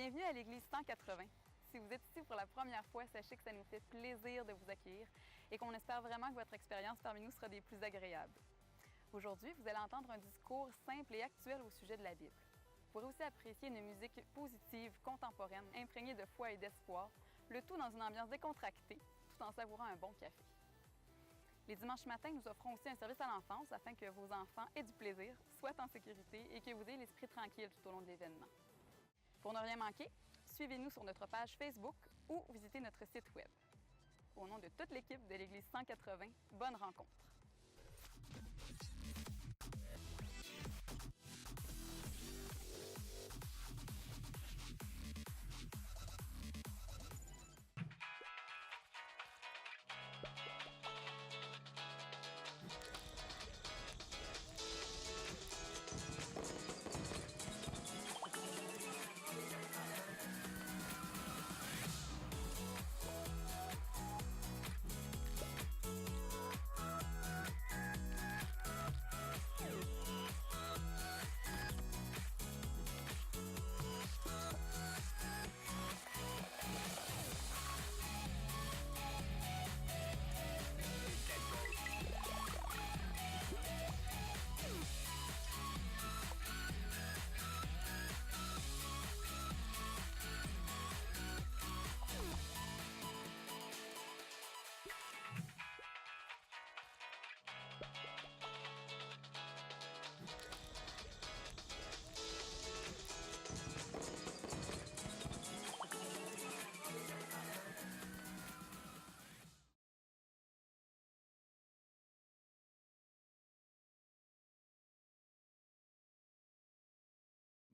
Bienvenue à l'Église 180. Si vous êtes ici pour la première fois, sachez que ça nous fait plaisir de vous accueillir et qu'on espère vraiment que votre expérience parmi nous sera des plus agréables. Aujourd'hui, vous allez entendre un discours simple et actuel au sujet de la Bible. Vous pourrez aussi apprécier une musique positive, contemporaine, imprégnée de foi et d'espoir, le tout dans une ambiance décontractée, tout en savourant un bon café. Les dimanches matins, nous offrons aussi un service à l'enfance afin que vos enfants aient du plaisir, soient en sécurité et que vous ayez l'esprit tranquille tout au long de l'événement. Pour ne rien manquer, suivez-nous sur notre page Facebook ou visitez notre site Web. Au nom de toute l'équipe de l'Église 180, bonne rencontre!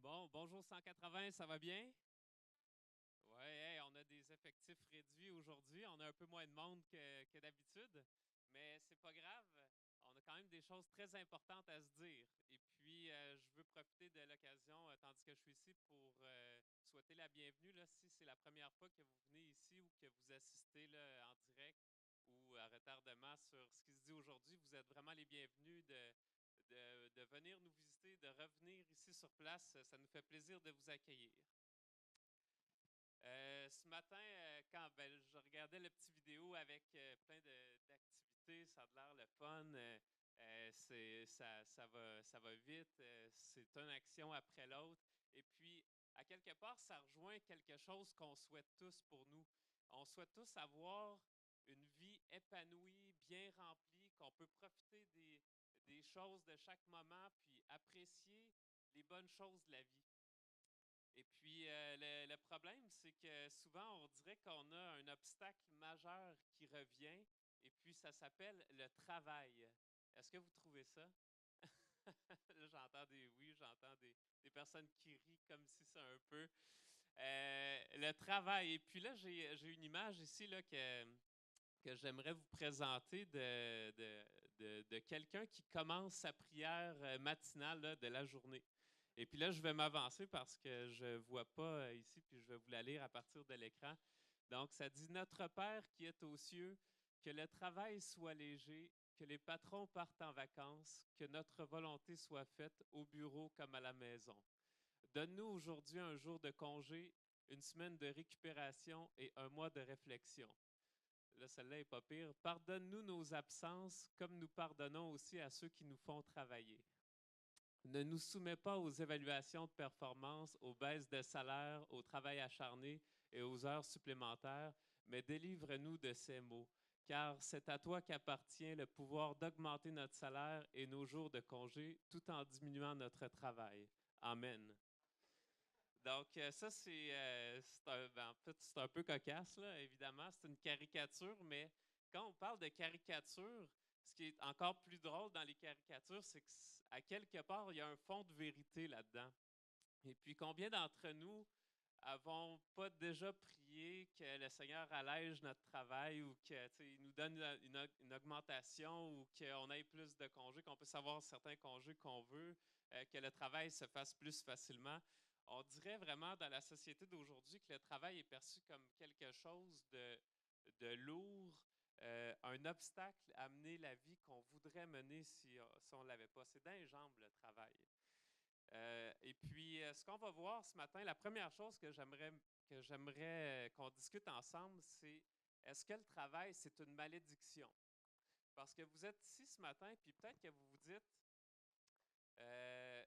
Bon, bonjour 180, ça va bien? Oui, on a des effectifs réduits aujourd'hui. On a un peu moins de monde que d'habitude, mais c'est pas grave. On a quand même des choses très importantes à se dire. Et puis, je veux profiter de l'occasion, tandis que je suis ici, pour souhaiter la bienvenue. Là, si c'est la première fois que vous venez ici ou que vous assistez là, en direct ou à retardement sur ce qui se dit aujourd'hui, vous êtes vraiment les bienvenus de venir nous visiter, de revenir ici sur place. Ça nous fait plaisir de vous accueillir. Ce matin, quand je regardais la petite vidéo avec plein d'activités, ça a l'air le fun, ça va vite, c'est une action après l'autre. Et puis, à quelque part, ça rejoint quelque chose qu'on souhaite tous pour nous. On souhaite tous avoir une vie épanouie, bien remplie, qu'on peut profiter des choses de chaque moment, puis apprécier les bonnes choses de la vie. Et puis, le problème, c'est que souvent, on dirait qu'on a un obstacle majeur qui revient, et puis ça s'appelle le travail. Est-ce que vous trouvez ça? Là, j'entends des oui, j'entends des personnes qui rient comme si c'est un peu. Le travail. Et puis là, j'ai une image ici là, que j'aimerais vous présenter de quelqu'un qui commence sa prière matinale là, de la journée. Et puis là, je vais m'avancer parce que je ne vois pas ici, puis je vais vous la lire à partir de l'écran. Donc, ça dit: Notre Père qui est aux cieux, que le travail soit léger, que les patrons partent en vacances, que notre volonté soit faite au bureau comme à la maison. Donne-nous aujourd'hui un jour de congé, une semaine de récupération et un mois de réflexion. Là, celle-là n'est pas pire. Pardonne-nous nos absences, comme nous pardonnons aussi à ceux qui nous font travailler. Ne nous soumets pas aux évaluations de performance, aux baisses de salaire, au travail acharné et aux heures supplémentaires, mais délivre-nous de ces maux, car c'est à toi qu'appartient le pouvoir d'augmenter notre salaire et nos jours de congé, tout en diminuant notre travail. Amen. Donc, ça, en fait, c'est un peu cocasse, là, évidemment. C'est une caricature, mais quand on parle de caricature, ce qui est encore plus drôle dans les caricatures, c'est qu'à quelque part, il y a un fond de vérité là-dedans. Et puis, combien d'entre nous avons pas déjà prié que le Seigneur allège notre travail ou qu'il nous donne une augmentation ou qu'on ait plus de congés, qu'on puisse avoir certains congés qu'on veut, que le travail se fasse plus facilement. On dirait vraiment dans la société d'aujourd'hui que le travail est perçu comme quelque chose de lourd, un obstacle à mener la vie qu'on voudrait mener si on ne l'avait pas. C'est dans les jambes, le travail. Et puis, ce qu'on va voir ce matin, la première chose que j'aimerais qu'on discute ensemble, c'est est-ce que le travail, c'est une malédiction? Parce que vous êtes ici ce matin, puis peut-être que vous vous dites, euh,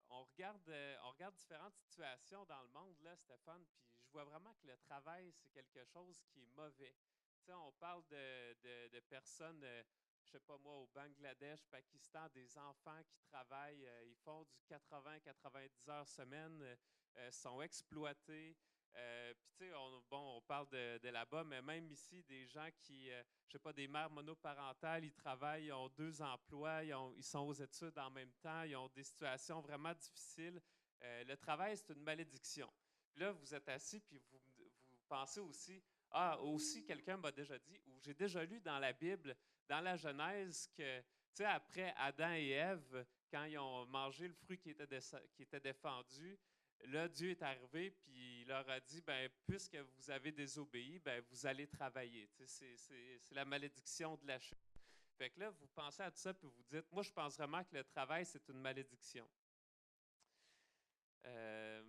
on regarde différentes situations dans le monde, là, Stéphane, puis je vois vraiment que le travail, c'est quelque chose qui est mauvais. Tu sais, on parle de personnes, je sais pas moi, au Bangladesh, Pakistan, des enfants qui travaillent, ils font du 80-90 heures semaine, sont exploités. Puis tu sais, on parle de là-bas, mais même ici, des gens qui, je sais pas, des mères monoparentales, ils travaillent, ils ont 2 emplois, ils sont aux études en même temps, ils ont des situations vraiment difficiles. Le travail, c'est une malédiction. Puis là, vous êtes assis, puis vous pensez aussi, ah, aussi, quelqu'un m'a déjà dit, ou j'ai déjà lu dans la Bible, dans la Genèse, que, tu sais, après Adam et Ève, quand ils ont mangé le fruit qui était défendu, là, Dieu est arrivé, puis il leur a dit, ben, puisque vous avez désobéi, ben, vous allez travailler. Tu sais, c'est la malédiction de la chute. Fait que là, vous pensez à tout ça, puis vous dites, moi, je pense vraiment que le travail, c'est une malédiction. Euh,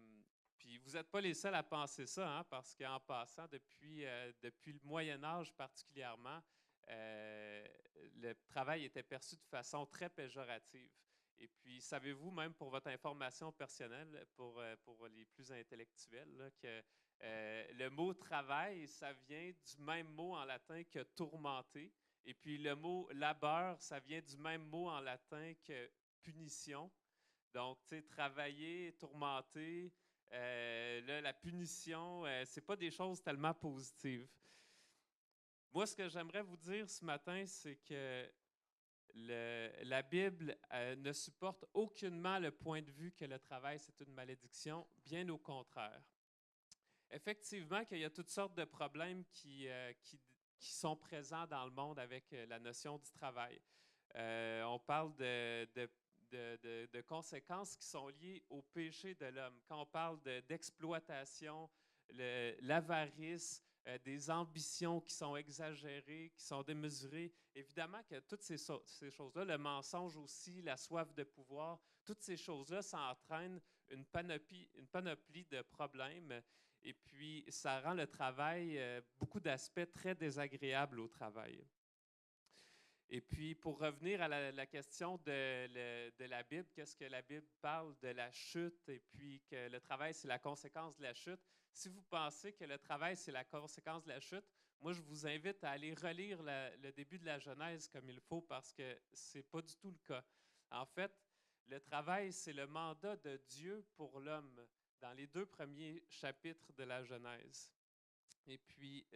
Puis vous n'êtes pas les seuls à penser ça, hein, parce qu'en passant, depuis le Moyen Âge particulièrement, le travail était perçu de façon très péjorative. Et puis, savez-vous, même pour votre information personnelle, pour les plus intellectuels, là, que le mot travail, ça vient du même mot en latin que tourmenter. Et puis le mot labeur, ça vient du même mot en latin que punition. Donc, tu sais, travailler, tourmenter, là, la punition, c'est pas des choses tellement positives. Moi, ce que j'aimerais vous dire ce matin, c'est que la Bible ne supporte aucunement le point de vue que le travail, c'est une malédiction, bien au contraire. Effectivement, qu'il y a toutes sortes de problèmes qui sont présents dans le monde avec la notion du travail. On parle de conséquences qui sont liées au péché de l'homme. Quand on parle d'exploitation, l'avarice, des ambitions qui sont exagérées, qui sont démesurées, évidemment que toutes ces choses-là, le mensonge aussi, la soif de pouvoir, toutes ces choses-là, ça entraîne une panoplie de problèmes. Et puis, ça rend le travail, beaucoup d'aspects très désagréables au travail. Et puis, pour revenir à la question de la Bible, qu'est-ce que la Bible parle de la chute et puis que le travail, c'est la conséquence de la chute. Si vous pensez que le travail, c'est la conséquence de la chute, moi, je vous invite à aller relire le début de la Genèse comme il faut parce que ce n'est pas du tout le cas. En fait, le travail, c'est le mandat de Dieu pour l'homme dans les 2 premiers chapitres de la Genèse. Et puis,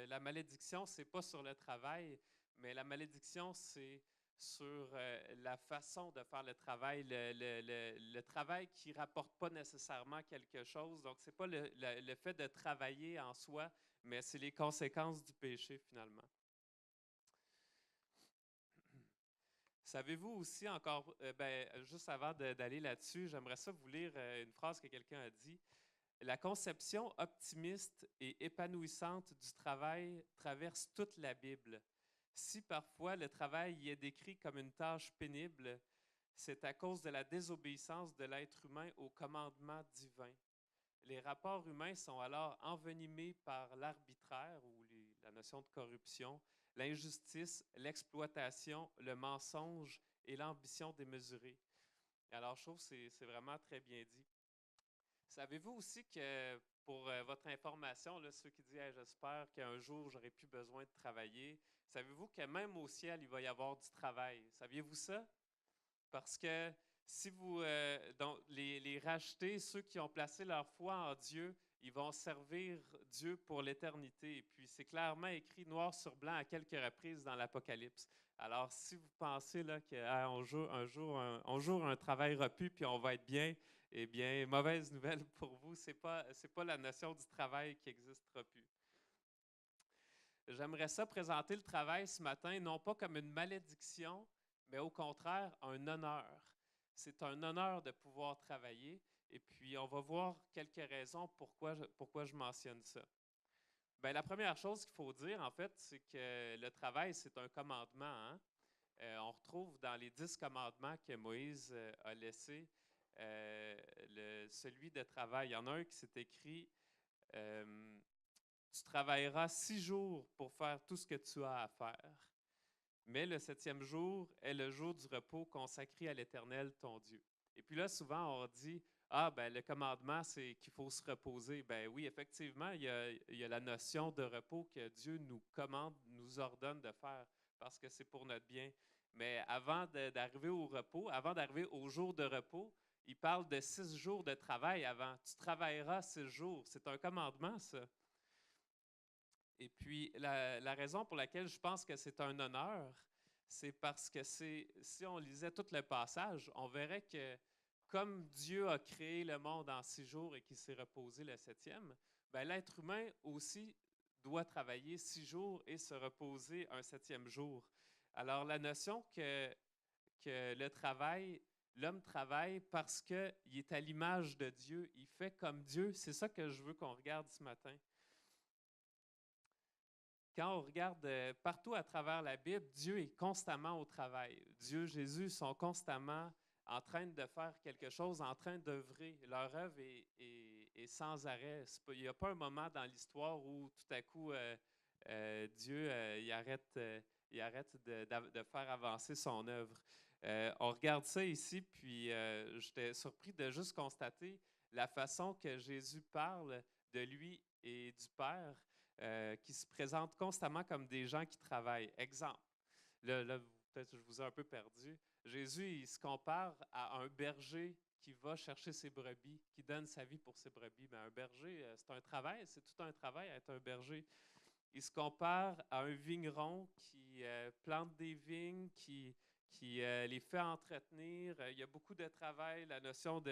la malédiction, ce n'est pas sur le travail, mais la malédiction, c'est sur la façon de faire le travail, le travail qui ne rapporte pas nécessairement quelque chose. Donc, ce n'est pas le fait de travailler en soi, mais c'est les conséquences du péché finalement. Savez-vous aussi encore, juste avant d'aller là-dessus, j'aimerais ça vous lire une phrase que quelqu'un a dit. La conception optimiste et épanouissante du travail traverse toute la Bible. Si parfois le travail y est décrit comme une tâche pénible, c'est à cause de la désobéissance de l'être humain au commandement divin. Les rapports humains sont alors envenimés par l'arbitraire ou la notion de corruption, l'injustice, l'exploitation, le mensonge et l'ambition démesurée. Alors, je trouve que c'est vraiment très bien dit. Savez-vous aussi que, pour votre information, là, ceux qui disent hey, j'espère qu'un jour j'aurai plus besoin de travailler, savez-vous que même au ciel, il va y avoir du travail? Saviez-vous ça? Parce que si vous donc, les rachetés, ceux qui ont placé leur foi en Dieu, ils vont servir Dieu pour l'éternité. Et puis c'est clairement écrit noir sur blanc à quelques reprises dans l'Apocalypse. Alors si vous pensez là qu'on on joue un travail repu puis on va être bien, eh bien, mauvaise nouvelle pour vous, c'est pas la notion du travail qui n'existera plus. J'aimerais ça présenter le travail ce matin, non pas comme une malédiction, mais au contraire, un honneur. C'est un honneur de pouvoir travailler. Et puis, on va voir quelques raisons pourquoi je mentionne ça. Bien, la première chose qu'il faut dire, en fait, c'est que le travail, c'est un commandement. Hein? On retrouve dans les 10 commandements que Moïse a laissés celui de travail. Il y en a un qui s'est écrit tu travailleras 6 jours pour faire tout ce que tu as à faire. Mais le 7e jour est le jour du repos consacré à l'Éternel, ton Dieu. Et puis là, souvent, on dit, ah, ben le commandement, c'est qu'il faut se reposer. Ben oui, effectivement, il y a la notion de repos que Dieu nous commande, nous ordonne de faire, parce que c'est pour notre bien. Mais avant d'arriver au repos, avant d'arriver au jour de repos, il parle de 6 jours de travail avant. Tu travailleras 6 jours. C'est un commandement, ça. Et puis, la raison pour laquelle je pense que c'est un honneur, c'est parce que si on lisait tout le passage, on verrait que comme Dieu a créé le monde en 6 jours et qu'il s'est reposé le 7e, ben, l'être humain aussi doit travailler 6 jours et se reposer un 7e jour. Alors, la notion que l'homme travaille parce qu'il est à l'image de Dieu, il fait comme Dieu, c'est ça que je veux qu'on regarde ce matin. Quand on regarde partout à travers la Bible, Dieu est constamment au travail. Dieu, Jésus sont constamment en train de faire quelque chose, en train d'œuvrer. Leur œuvre est sans arrêt. Il n'y a pas un moment dans l'histoire où tout à coup Dieu il arrête de faire avancer son œuvre. On regarde ça ici, puis j'étais surpris de juste constater la façon que Jésus parle de lui et du Père. Qui se présentent constamment comme des gens qui travaillent. Exemple, là peut-être je vous ai un peu perdu. Jésus, il se compare à un berger qui va chercher ses brebis, qui donne sa vie pour ses brebis. Mais un berger, c'est un travail, c'est tout un travail être un berger. Il se compare à un vigneron qui plante des vignes, qui les fait entretenir. Il y a beaucoup de travail, la notion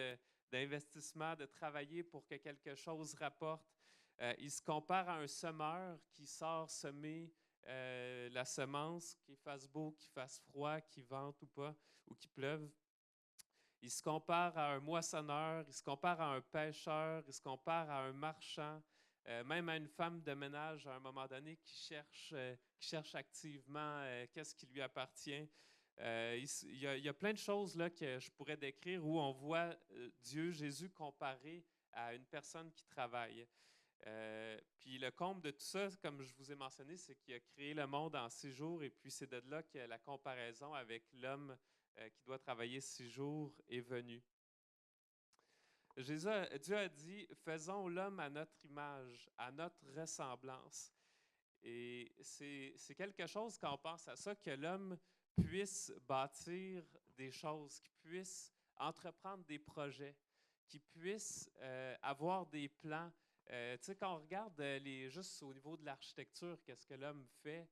d'investissement, de travailler pour que quelque chose rapporte. Il se compare à un semeur qui sort semer la semence, qu'il fasse beau, qu'il fasse froid, qu'il vente ou pas, ou qu'il pleuve. Il se compare à un moissonneur, il se compare à un pêcheur, il se compare à un marchand, même à une femme de ménage à un moment donné qui cherche activement qu'est-ce qui lui appartient. Il y a plein de choses là, que je pourrais décrire où on voit Dieu, Jésus comparé à une personne qui travaille. Puis le comble de tout ça, comme je vous ai mentionné, c'est qu'il a créé le monde en 6 jours et puis c'est de là que la comparaison avec l'homme qui doit travailler 6 jours est venue. Dieu a dit, faisons l'homme à notre image, à notre ressemblance. Et c'est quelque chose quand on pense à ça, que l'homme puisse bâtir des choses, qu'il puisse entreprendre des projets, qu'il puisse avoir des plans. Tu sais, quand on regarde juste au niveau de l'architecture, qu'est-ce que l'homme fait,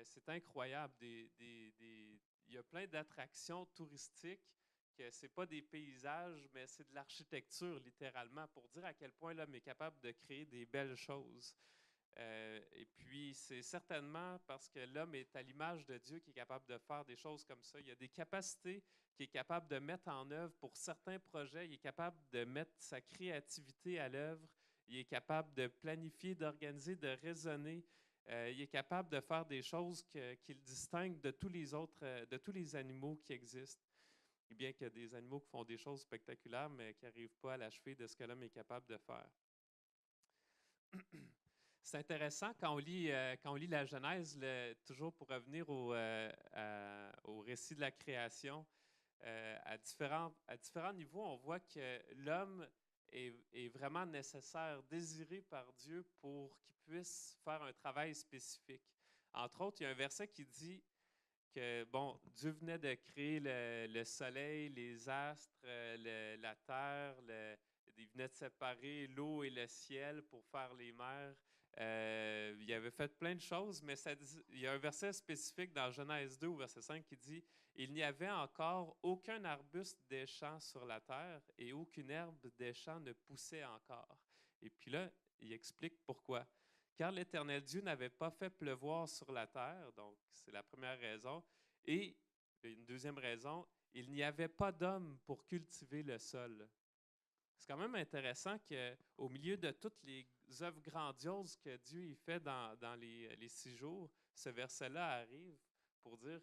c'est incroyable. Il y a plein d'attractions touristiques que ce n'est pas des paysages, mais c'est de l'architecture, littéralement, pour dire à quel point l'homme est capable de créer des belles choses. Et puis, c'est certainement parce que l'homme est à l'image de Dieu qui est capable de faire des choses comme ça. Il y a des capacités qu'il est capable de mettre en œuvre pour certains projets. Il est capable de mettre sa créativité à l'œuvre. Il est capable de planifier, d'organiser, de raisonner. Il est capable de faire des choses qui le distinguent de tous les autres, de tous les animaux qui existent. Et bien qu'il y a des animaux qui font des choses spectaculaires, mais qui n'arrivent pas à l'achever de ce que l'homme est capable de faire. C'est intéressant quand on lit la Genèse, toujours pour revenir au récit de la création, à différents niveaux, on voit que l'homme est vraiment nécessaire, désiré par Dieu pour qu'il puisse faire un travail spécifique. Entre autres, il y a un verset qui dit que bon, Dieu venait de créer le soleil, les astres, la terre, il venait de séparer l'eau et le ciel pour faire les mers. Il avait fait plein de choses, mais il y a un verset spécifique dans Genèse 2 au verset 5 qui dit « Il n'y avait encore aucun arbuste des champs sur la terre et aucune herbe des champs ne poussait encore. » Et puis là, il explique pourquoi. Car l'Éternel Dieu n'avait pas fait pleuvoir sur la terre, donc c'est la première raison. Et une deuxième raison, il n'y avait pas d'homme pour cultiver le sol. C'est quand même intéressant qu'au milieu de toutes les œuvres grandioses que Dieu y fait dans les 6 jours, ce verset-là arrive pour dire,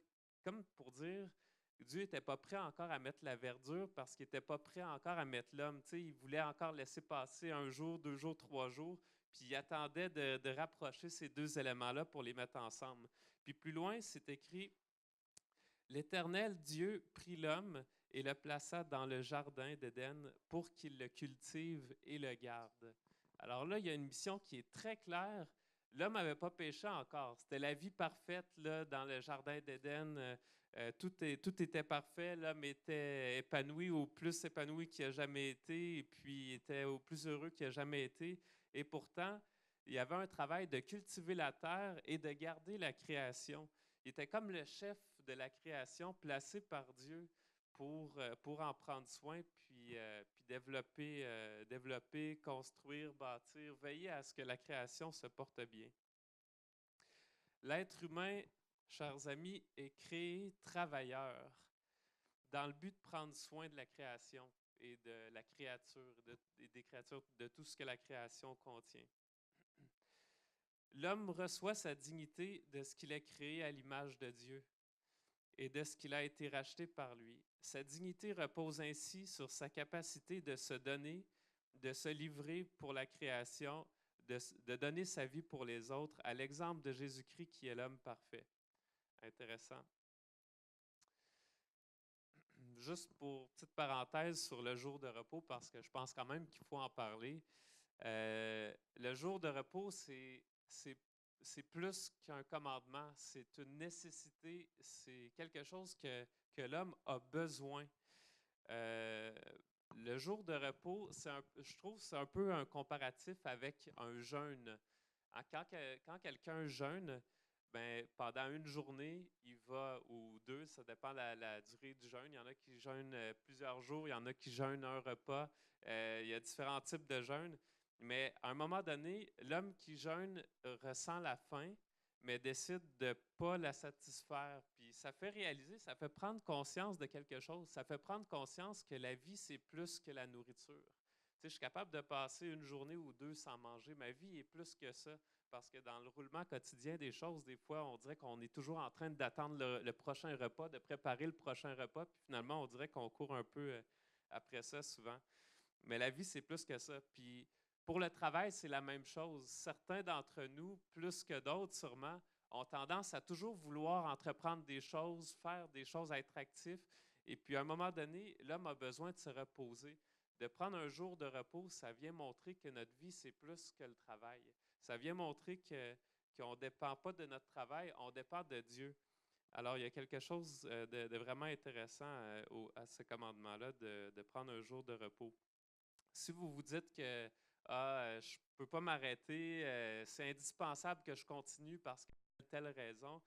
Dieu n'était pas prêt encore à mettre la verdure parce qu'il n'était pas prêt encore à mettre l'homme. Tu sais, il voulait encore laisser passer 1 jour, 2 jours, 3 jours, puis il attendait de rapprocher ces deux éléments-là pour les mettre ensemble. Puis plus loin, c'est écrit, l'Éternel Dieu prit l'homme et le plaça dans le jardin d'Éden pour qu'il le cultive et le garde. Alors là, il y a une mission qui est très claire. L'homme n'avait pas péché encore. C'était la vie parfaite là, dans le jardin d'Éden. Tout était parfait. L'homme était épanoui, au plus épanoui qu'il n'a jamais été, et puis était au plus heureux qu'il n'a jamais été. Et pourtant, il y avait un travail de cultiver la terre et de garder la création. Il était comme le chef de la création placé par Dieu pour en prendre soin, puis développer, construire, bâtir, veiller à ce que la création se porte bien. L'être humain, chers amis, est créé travailleur dans le but de prendre soin de la création et de la créature, des créatures, de tout ce que la création contient. L'homme reçoit sa dignité de ce qu'il est créé à l'image de Dieu et de ce qu'il a été racheté par lui. Sa dignité repose ainsi sur sa capacité de se donner, de se livrer pour la création, de donner sa vie pour les autres, à l'exemple de Jésus-Christ qui est l'homme parfait. Intéressant. Juste pour petite parenthèse sur le jour de repos, parce que je pense quand même qu'il faut en parler. Le jour de repos, c'est plus qu'un commandement, c'est une nécessité, c'est quelque chose que l'homme a besoin. Le jour de repos, je trouve que c'est un peu un comparatif avec un jeûne. Quand quelqu'un jeûne, ben, pendant une journée, il va, ou deux, ça dépend de la durée du jeûne. Il y en a qui jeûnent plusieurs jours, il y en a qui jeûnent un repas. Il y a différents types de jeûnes. Mais à un moment donné, l'homme qui jeûne ressent la faim, mais décide de ne pas la satisfaire. Puis ça fait réaliser, ça fait prendre conscience de quelque chose. Ça fait prendre conscience que la vie, c'est plus que la nourriture. Tu sais, je suis capable de passer une journée ou deux sans manger. Ma vie est plus que ça. Parce que dans le roulement quotidien des choses, des fois, on dirait qu'on est toujours en train d'attendre le prochain repas, de préparer le prochain repas. Puis finalement, on dirait qu'on court un peu après ça souvent. Mais la vie, c'est plus que ça. Puis pour le travail, c'est la même chose. Certains d'entre nous, plus que d'autres sûrement, ont tendance à toujours vouloir entreprendre des choses, faire des choses, à être actifs. Et puis à un moment donné, l'homme a besoin de se reposer. De prendre un jour de repos, ça vient montrer que notre vie, c'est plus que le travail. Ça vient montrer qu'on ne dépend pas de notre travail, on dépend de Dieu. Alors, il y a quelque chose de vraiment intéressant à ce commandement-là, de prendre un jour de repos. Si vous vous dites que je ne peux pas m'arrêter, c'est indispensable que je continue parce que telle raison,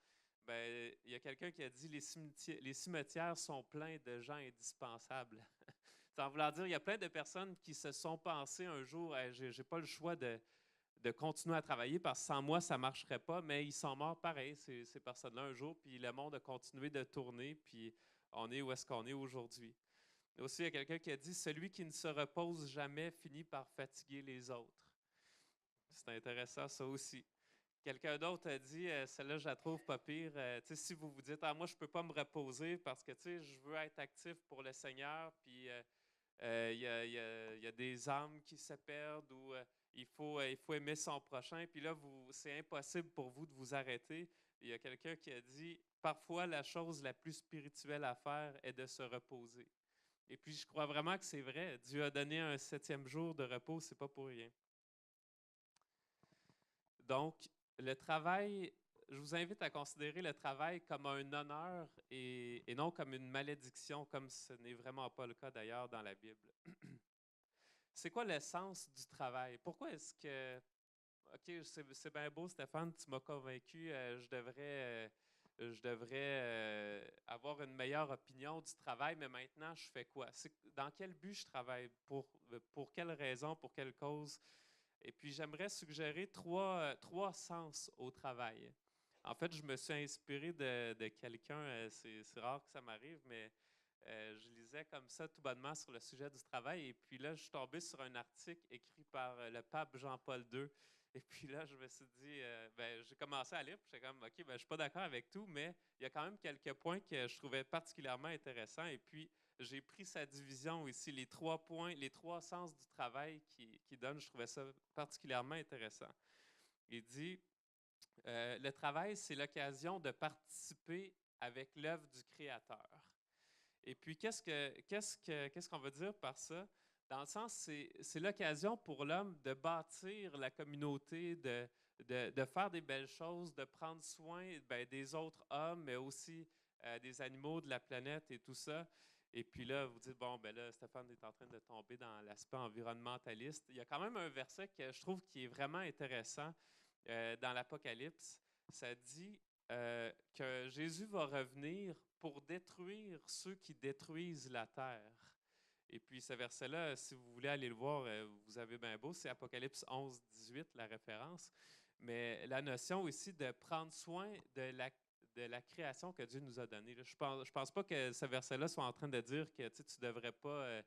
ben, il y a quelqu'un qui a dit les cimetières sont pleins de gens indispensables. En voulant dire, il y a plein de personnes qui se sont pensées un jour, je n'ai pas le choix de continuer à travailler parce que sans moi, ça ne marcherait pas, mais ils sont morts pareil, ces personnes-là, un jour, puis le monde a continué de tourner, puis on est où est-ce qu'on est aujourd'hui. Aussi, il y a quelqu'un qui a dit « Celui qui ne se repose jamais finit par fatiguer les autres ». C'est intéressant, ça aussi. Quelqu'un d'autre a dit, celle-là, je la trouve pas pire. Si vous vous dites, moi, je ne peux pas me reposer parce que je veux être actif pour le Seigneur, puis il y a des âmes qui se perdent ou il faut aimer son prochain, puis là, c'est impossible pour vous de vous arrêter. Il y a quelqu'un qui a dit, parfois, la chose la plus spirituelle à faire est de se reposer. Et puis, je crois vraiment que c'est vrai. Dieu a donné un 7e jour de repos, c'est pas pour rien. Donc, le travail, je vous invite à considérer le travail comme un honneur et non comme une malédiction, comme ce n'est vraiment pas le cas d'ailleurs dans la Bible. C'est quoi l'essence du travail? Pourquoi est-ce que, OK, c'est bien beau, Stéphane, tu m'as convaincu, je devrais avoir une meilleure opinion du travail, mais maintenant, je fais quoi? Dans quel but je travaille? Pour quelle raison? Pour quelle cause? Et puis, j'aimerais suggérer trois sens au travail. En fait, je me suis inspiré de quelqu'un, c'est rare que ça m'arrive, mais je lisais comme ça tout bonnement sur le sujet du travail et puis là, je suis tombé sur un article écrit par le pape Jean-Paul II. Et puis là, je me suis dit, j'ai commencé à lire, puis j'étais comme, OK, je ne suis pas d'accord avec tout, mais il y a quand même quelques points que je trouvais particulièrement intéressants. Et puis, j'ai pris sa division ici, les 3 points, les 3 sens du travail qu'il donne, je trouvais ça particulièrement intéressant. Il dit, le travail, c'est l'occasion de participer avec l'œuvre du Créateur. Et puis, qu'est-ce qu'on veut dire par ça? Dans le sens, c'est l'occasion pour l'homme de bâtir la communauté, de faire des belles choses, de prendre soin des autres hommes, mais aussi des animaux, de la planète et tout ça. Et puis là, vous dites, bon, ben là, Stéphane est en train de tomber dans l'aspect environnementaliste. Il y a quand même un verset que je trouve qui est vraiment intéressant dans l'Apocalypse. Ça dit que Jésus va revenir pour détruire ceux qui détruisent la terre. Et puis ce verset-là, si vous voulez aller le voir, vous avez bien beau, c'est Apocalypse 11, 18, la référence. Mais la notion ici de prendre soin de la création que Dieu nous a donnée. Là, je pense pas que ce verset-là soit en train de dire que tu ne devrais pas,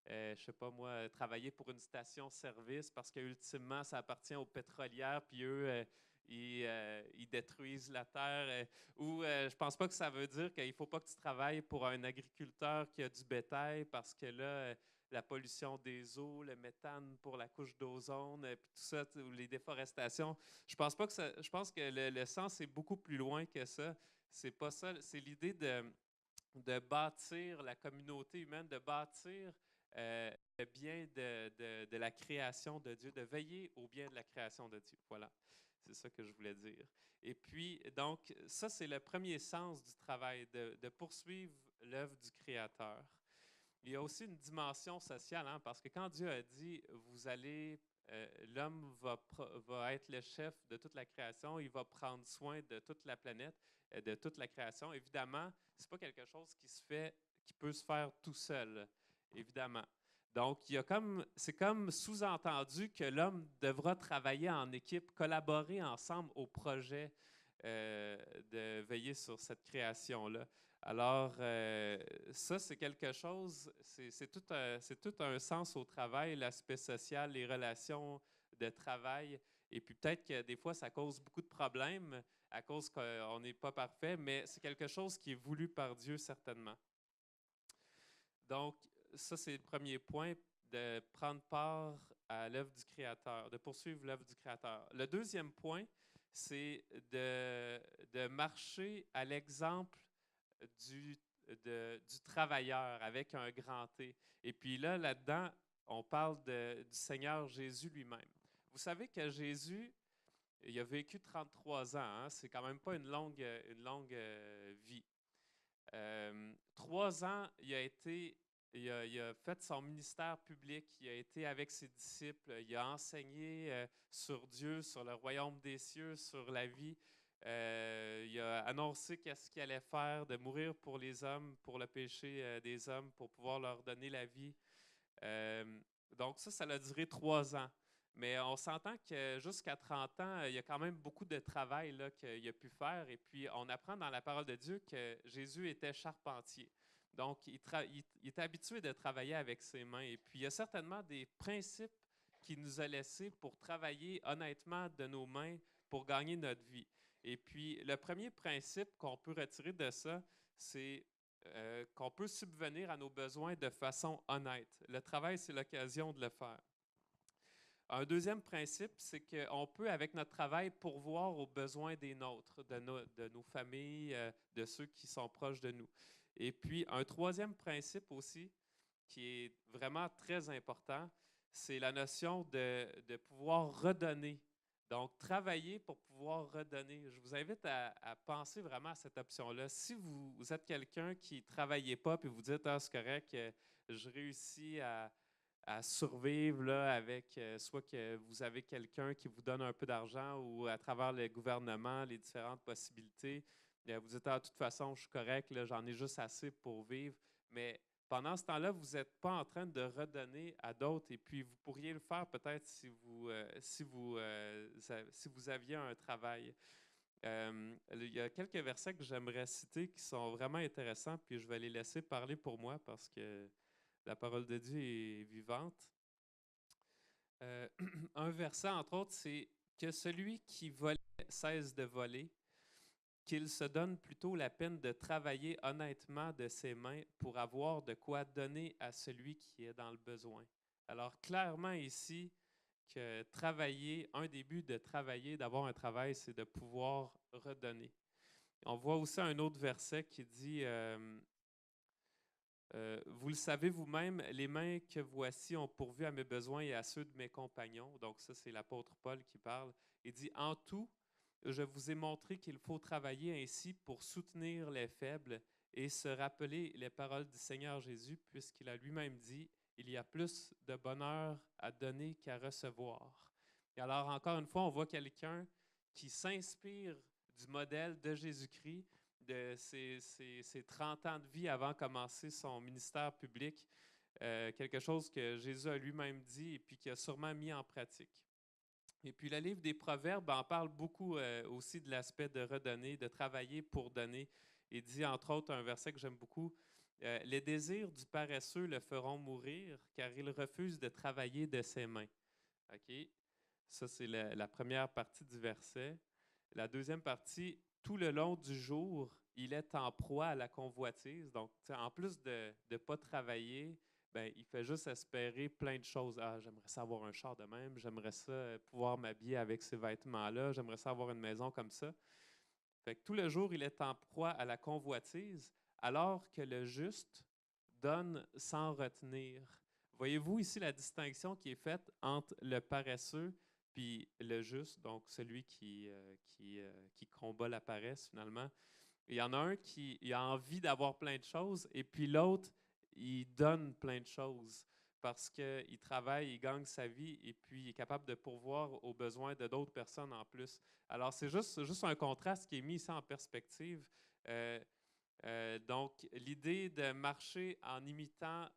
je sais pas moi, travailler pour une station-service parce qu'ultimement, ça appartient aux pétrolières, puis eux, ils détruisent la terre. Ou je pense pas que ça veut dire qu'il ne faut pas que tu travailles pour un agriculteur qui a du bétail parce que là, la pollution des eaux, le méthane pour la couche d'ozone, puis tout ça, ou les déforestations. Je pense pas que ça, je pense que le sens est beaucoup plus loin que ça. C'est pas ça. C'est l'idée de bâtir la communauté humaine, de bâtir le bien de la création de Dieu, de veiller au bien de la création de Dieu. Voilà, c'est ça que je voulais dire. Et puis, donc, ça, c'est le premier sens du travail, de poursuivre l'œuvre du Créateur. Il y a aussi une dimension sociale, hein, parce que quand Dieu a dit, l'homme va être le chef de toute la création, il va prendre soin de toute la planète, de toute la création. Évidemment, c'est pas quelque chose qui peut se faire tout seul, évidemment. Donc, c'est comme sous-entendu que l'homme devra travailler en équipe, collaborer ensemble au projet de veiller sur cette création-là. Alors, ça, c'est quelque chose, c'est tout un sens au travail, l'aspect social, les relations de travail. Et puis peut-être que des fois, ça cause beaucoup de problèmes à cause qu'on n'est pas parfait, mais c'est quelque chose qui est voulu par Dieu, certainement. Donc, ça, c'est le premier point, de prendre part à l'œuvre du Créateur, de poursuivre l'œuvre du Créateur. Le deuxième point, c'est de marcher à l'exemple du, du travailleur avec un grand T. Et puis là-dedans, on parle du Seigneur Jésus lui-même. Vous savez que Jésus, il a vécu 33 ans. Hein? C'est quand même pas une longue vie. 3 ans, il a fait son ministère public, il a été avec ses disciples, il a enseigné sur Dieu, sur le royaume des cieux, sur la vie. Il a annoncé qu'est-ce qu'il allait faire, de mourir pour les hommes, pour le péché des hommes, pour pouvoir leur donner la vie. Donc ça a duré 3 ans. Mais on s'entend que jusqu'à 30 ans, il y a quand même beaucoup de travail là, qu'il a pu faire. Et puis, on apprend dans la parole de Dieu que Jésus était charpentier. Donc, il est habitué de travailler avec ses mains. Et puis, il y a certainement des principes qu'il nous a laissés pour travailler honnêtement de nos mains pour gagner notre vie. Et puis, le premier principe qu'on peut retirer de ça, c'est qu'on peut subvenir à nos besoins de façon honnête. Le travail, c'est l'occasion de le faire. Un deuxième principe, c'est qu'on peut, avec notre travail, pourvoir aux besoins des nôtres, de nos familles, de ceux qui sont proches de nous. Et puis, un troisième principe aussi, qui est vraiment très important, c'est la notion de pouvoir redonner. Donc, travailler pour pouvoir redonner. Je vous invite à penser vraiment à cette option-là. Si vous êtes quelqu'un qui ne travaillait pas et vous dites, ah, c'est correct, je réussis à survivre là, avec soit que vous avez quelqu'un qui vous donne un peu d'argent ou à travers le gouvernement, les différentes possibilités. Vous dites, ah, de toute façon, je suis correct, là, j'en ai juste assez pour vivre. Mais pendant ce temps-là, vous n'êtes pas en train de redonner à d'autres et puis vous pourriez le faire peut-être si vous aviez un travail. Il y a quelques versets que j'aimerais citer qui sont vraiment intéressants, puis je vais les laisser parler pour moi parce que la parole de Dieu est vivante. Un verset, entre autres, c'est que celui qui volait cesse de voler, qu'il se donne plutôt la peine de travailler honnêtement de ses mains pour avoir de quoi donner à celui qui est dans le besoin. Alors, clairement ici, que travailler, un des buts de travailler, d'avoir un travail, c'est de pouvoir redonner. On voit aussi un autre verset qui dit vous le savez vous-même, les mains que voici ont pourvu à mes besoins et à ceux de mes compagnons. Donc ça, c'est l'apôtre Paul qui parle. Il dit, en tout, je vous ai montré qu'il faut travailler ainsi pour soutenir les faibles et se rappeler les paroles du Seigneur Jésus, puisqu'il a lui-même dit, il y a plus de bonheur à donner qu'à recevoir. Et alors, encore une fois, on voit quelqu'un qui s'inspire du modèle de Jésus-Christ, de ses 30 ans de vie avant de commencer son ministère public, quelque chose que Jésus a lui-même dit et puis qu'il a sûrement mis en pratique. Et puis le livre des Proverbes en parle beaucoup aussi de l'aspect de redonner, de travailler pour donner. Il dit entre autres un verset que j'aime beaucoup, les désirs du paresseux le feront mourir car il refuse de travailler de ses mains. OK? Ça, c'est la première partie du verset. La deuxième partie, tout le long du jour, il est en proie à la convoitise. Donc, en plus de ne pas travailler, ben, il fait juste espérer plein de choses. Ah, j'aimerais ça avoir un char de même, j'aimerais ça pouvoir m'habiller avec ces vêtements-là, j'aimerais ça avoir une maison comme ça. Fait que tout le jour, il est en proie à la convoitise, alors que le juste donne sans retenir. Voyez-vous ici la distinction qui est faite entre le paresseux puis le juste, donc celui qui combat la paresse finalement. Il y en a un qui a envie d'avoir plein de choses et puis l'autre, il donne plein de choses parce qu'il travaille, il gagne sa vie et puis il est capable de pourvoir aux besoins de d'autres personnes en plus. Alors c'est juste un contraste qui est mis ici en perspective. Euh, donc l'idée de marcher en imitant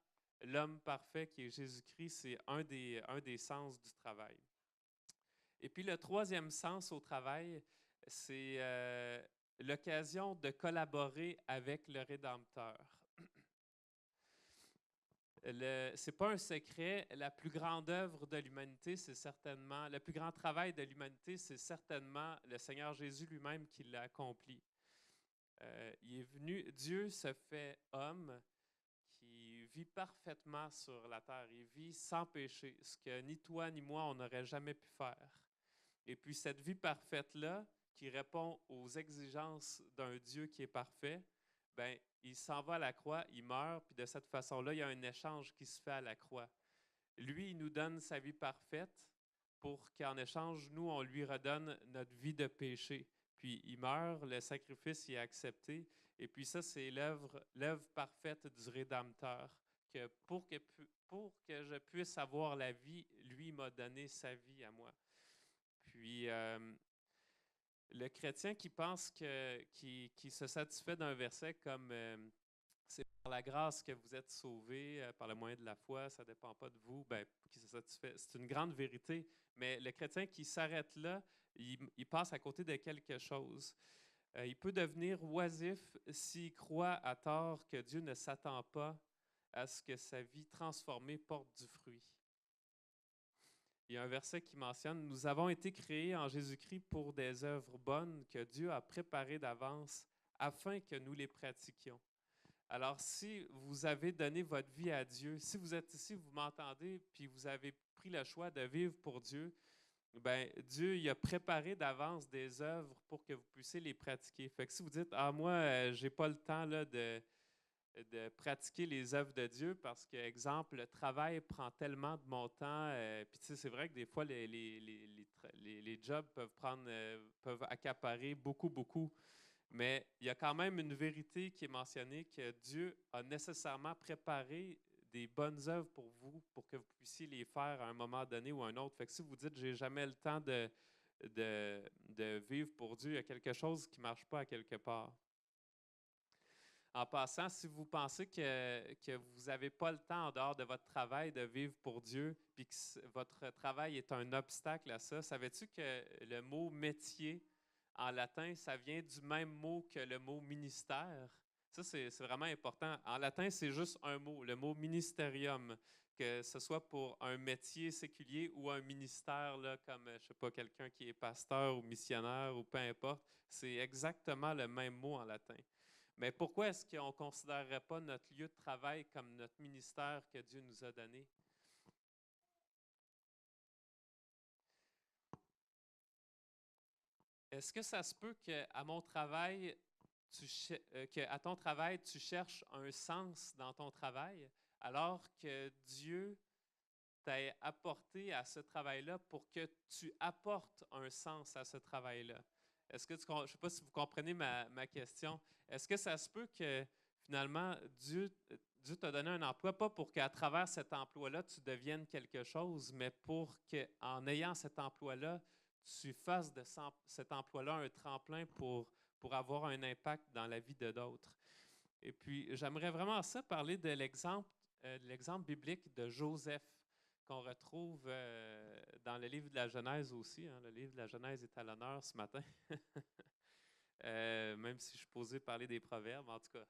l'homme parfait qui est Jésus-Christ, c'est un des sens du travail. Et puis le troisième sens au travail, c'est l'occasion de collaborer avec le Rédempteur. C'est pas un secret, la plus grande œuvre de l'humanité, c'est certainement, le plus grand travail de l'humanité, c'est certainement le Seigneur Jésus lui-même qui l'a accompli. Il est venu, Dieu se fait homme qui vit parfaitement sur la terre. Il vit sans péché, ce que ni toi ni moi, on n'aurait jamais pu faire. Et puis cette vie parfaite-là, qui répond aux exigences d'un Dieu qui est parfait, ben, il s'en va à la croix, il meurt, puis de cette façon-là, il y a un échange qui se fait à la croix. Lui, il nous donne sa vie parfaite pour qu'en échange, nous, on lui redonne notre vie de péché. Puis il meurt, le sacrifice y est accepté. Et puis ça, c'est l'œuvre parfaite du Rédempteur. Que pour que je puisse avoir la vie, lui m'a donné sa vie à moi. Puis le chrétien qui pense qui se satisfait d'un verset comme c'est par la grâce que vous êtes sauvés, par le moyen de la foi, ça ne dépend pas de vous, ben, qui se satisfait. C'est une grande vérité, mais le chrétien qui s'arrête là, il passe à côté de quelque chose. Il peut devenir oisif s'il croit à tort que Dieu ne s'attend pas à ce que sa vie transformée porte du fruit. Il y a un verset qui mentionne « Nous avons été créés en Jésus-Christ pour des œuvres bonnes que Dieu a préparées d'avance afin que nous les pratiquions. » Alors, si vous avez donné votre vie à Dieu, si vous êtes ici, vous m'entendez, puis vous avez pris le choix de vivre pour Dieu, ben Dieu il a préparé d'avance des œuvres pour que vous puissiez les pratiquer. Fait que si vous dites « Ah, moi, j'ai pas le temps là, de pratiquer les œuvres de Dieu parce que, exemple, le travail prend tellement de mon temps. Puis, tu sais, c'est vrai que des fois, les jobs peuvent accaparer beaucoup, beaucoup. Mais il y a quand même une vérité qui est mentionnée que Dieu a nécessairement préparé des bonnes œuvres pour vous pour que vous puissiez les faire à un moment donné ou à un autre. Fait que si vous dites, j'ai jamais le temps de vivre pour Dieu, il y a quelque chose qui ne marche pas à quelque part. En passant, si vous pensez que vous n'avez pas le temps en dehors de votre travail de vivre pour Dieu, puis que votre travail est un obstacle à ça, savais-tu que le mot métier en latin, ça vient du même mot que le mot ministère. Ça, c'est vraiment important. En latin, c'est juste un mot, le mot ministerium, que ce soit pour un métier séculier ou un ministère, là, comme, je sais pas, quelqu'un qui est pasteur ou missionnaire ou peu importe. C'est exactement le même mot en latin. Mais pourquoi est-ce qu'on ne considérerait pas notre lieu de travail comme notre ministère que Dieu nous a donné? Est-ce que ça se peut qu'à mon travail, qu'à ton travail, tu cherches un sens dans ton travail, alors que Dieu t'a apporté à ce travail-là pour que tu apportes un sens à ce travail-là? Est-ce que je ne sais pas si vous comprenez ma question. Est-ce que ça se peut que finalement Dieu t'a donné un emploi, pas pour qu'à travers cet emploi-là, tu deviennes quelque chose, mais pour qu'en ayant cet emploi-là, tu fasses de cet emploi-là un tremplin pour avoir un impact dans la vie de d'autres. Et puis, j'aimerais vraiment ça parler de l'exemple biblique de Joseph qu'on retrouve dans le livre de la Genèse aussi. Hein. Le livre de la Genèse est à l'honneur ce matin, même si je suis posé parler des proverbes, en tout cas.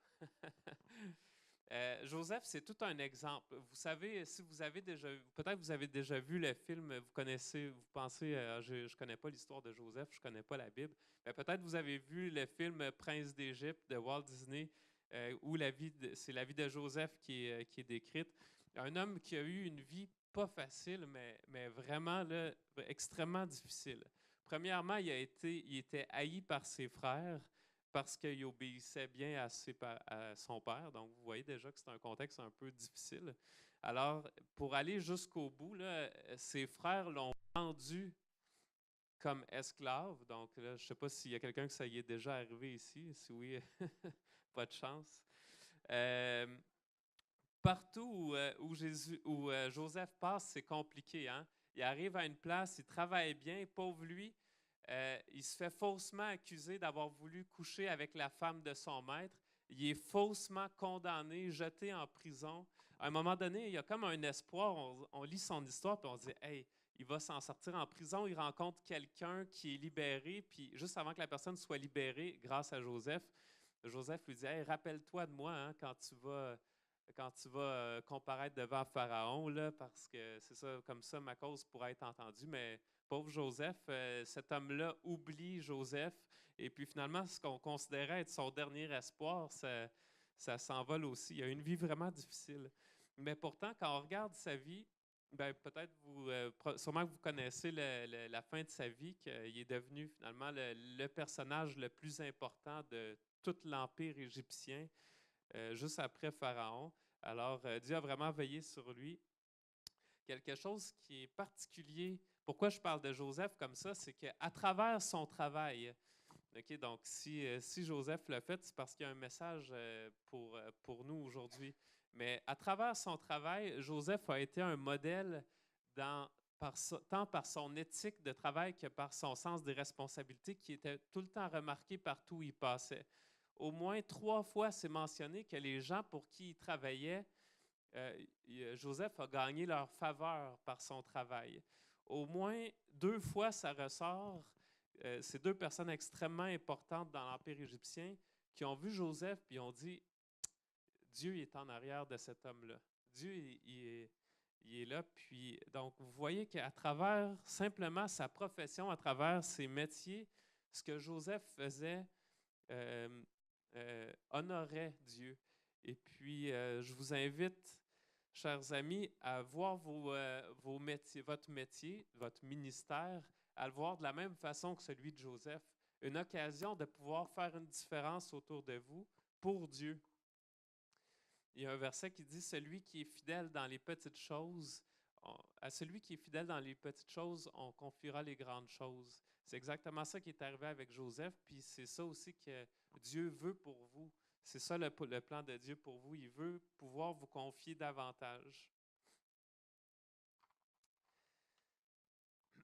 Joseph, c'est tout un exemple. Vous savez, si vous avez déjà, peut-être vous avez déjà vu le film, vous connaissez, vous pensez, je ne connais pas l'histoire de Joseph, je ne connais pas la Bible, mais peut-être vous avez vu le film Prince d'Égypte de Walt Disney, où c'est la vie de Joseph qui est décrite. Un homme qui a eu une vie pas facile, mais vraiment là, extrêmement difficile. Premièrement, il était haï par ses frères parce qu'il obéissait bien à son père. Donc, vous voyez déjà que c'est un contexte un peu difficile. Alors, pour aller jusqu'au bout, là, ses frères l'ont vendu comme esclave. Donc, là, je ne sais pas s'il y a quelqu'un que ça y est déjà arrivé ici. Si oui, pas de chance. Partout où Joseph passe, c'est compliqué. Hein? Il arrive à une place, il travaille bien, pauvre lui. Il se fait faussement accuser d'avoir voulu coucher avec la femme de son maître. Il est faussement condamné, jeté en prison. À un moment donné, il y a comme un espoir. On lit son histoire et on se dit, hey, il va s'en sortir en prison. Il rencontre quelqu'un qui est libéré. Puis juste avant que la personne soit libérée, grâce à Joseph, Joseph lui dit, hey, rappelle-toi de moi hein, quand tu vas comparaître devant Pharaon, là, parce que c'est ça, comme ça, ma cause pourra être entendue. Mais pauvre Joseph, cet homme-là oublie Joseph. Et puis finalement, ce qu'on considérait être son dernier espoir, ça s'envole aussi. Il a une vie vraiment difficile. Mais pourtant, quand on regarde sa vie, ben, peut-être sûrement que vous connaissez la fin de sa vie, qu'il est devenu finalement le personnage le plus important de tout l'Empire égyptien, juste après Pharaon. Alors, Dieu a vraiment veillé sur lui. Quelque chose qui est particulier, pourquoi je parle de Joseph comme ça, c'est qu'à travers son travail, okay, donc si Joseph l'a fait, c'est parce qu'il y a un message pour nous aujourd'hui. Mais à travers son travail, Joseph a été un modèle tant par son éthique de travail que par son sens des responsabilités qui était tout le temps remarqué partout où il passait. Au moins 3 fois, c'est mentionné que les gens pour qui il travaillait, Joseph a gagné leur faveur par son travail. Au moins 2 fois, ça ressort. C'est 2 personnes extrêmement importantes dans l'Empire égyptien qui ont vu Joseph et ont dit Dieu est en arrière de cet homme-là. Dieu il est là. Puis, donc, vous voyez qu'à travers simplement sa profession, à travers ses métiers, ce que Joseph faisait honorait Dieu. Et puis, je vous invite, chers amis, à voir vos métiers, votre ministère, à le voir de la même façon que celui de Joseph. Une occasion de pouvoir faire une différence autour de vous pour Dieu. Il y a un verset qui dit, celui qui est fidèle dans les petites choses, à celui qui est fidèle dans les petites choses, on confiera les grandes choses. C'est exactement ça qui est arrivé avec Joseph, puis c'est ça aussi que Dieu veut pour vous. C'est ça le plan de Dieu pour vous. Il veut pouvoir vous confier davantage.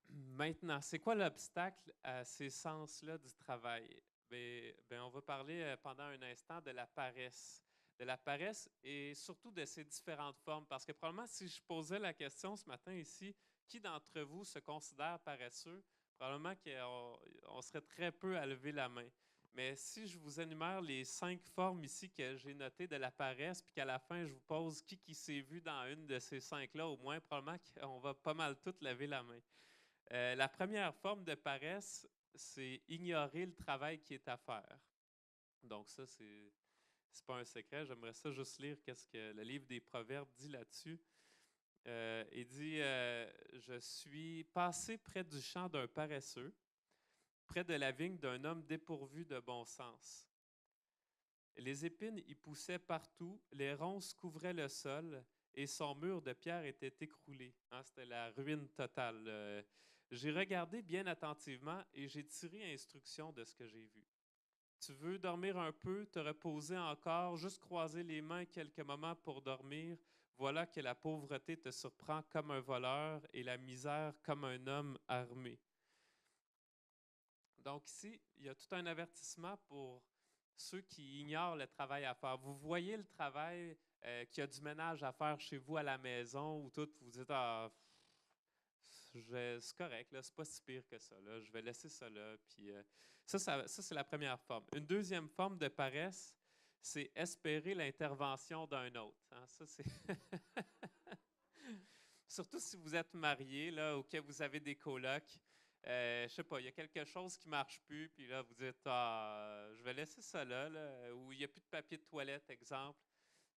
Maintenant, c'est quoi l'obstacle à ces sens-là du travail? Bien, on va parler pendant un instant de la paresse. De la paresse et surtout de ses différentes formes. Parce que probablement, si je posais la question ce matin ici, qui d'entre vous se considère paresseux? Probablement qu'on serait très peu à lever la main. Mais si je vous énumère les 5 formes ici que j'ai notées de la paresse, puis qu'à la fin, je vous pose qui s'est vu dans une de ces 5-là, au moins, probablement qu'on va pas mal toutes lever la main. La première forme de paresse, c'est ignorer le travail qui est à faire. Donc ça, c'est pas un secret. J'aimerais ça juste lire qu'est-ce que le livre des Proverbes dit là-dessus. Il dit Je suis passé près du champ d'un paresseux, près de la vigne d'un homme dépourvu de bon sens. Les épines y poussaient partout, les ronces couvraient le sol, et son mur de pierre était écroulé. Hein, c'était la ruine totale. J'ai regardé bien attentivement et j'ai tiré instruction de ce que j'ai vu. Tu veux dormir un peu, te reposer encore, juste croiser les mains quelques moments pour dormir. Voilà que la pauvreté te surprend comme un voleur et la misère comme un homme armé. Donc ici, il y a tout un avertissement pour ceux qui ignorent le travail à faire. Vous voyez le travail qu'il y a du ménage à faire chez vous à la maison ou tout, vous dites ah, c'est correct, là, c'est pas si pire que ça. Là, je vais laisser ça là. Puis, ça c'est la première forme. Une deuxième forme de paresse, c'est espérer l'intervention d'un autre. Hein. Ça, c'est surtout si vous êtes marié là, ou que vous avez des colocs. Je sais pas, il y a quelque chose qui ne marche plus, puis là, vous dites ah, je vais laisser ça là, ou il n'y a plus de papier de toilette, exemple.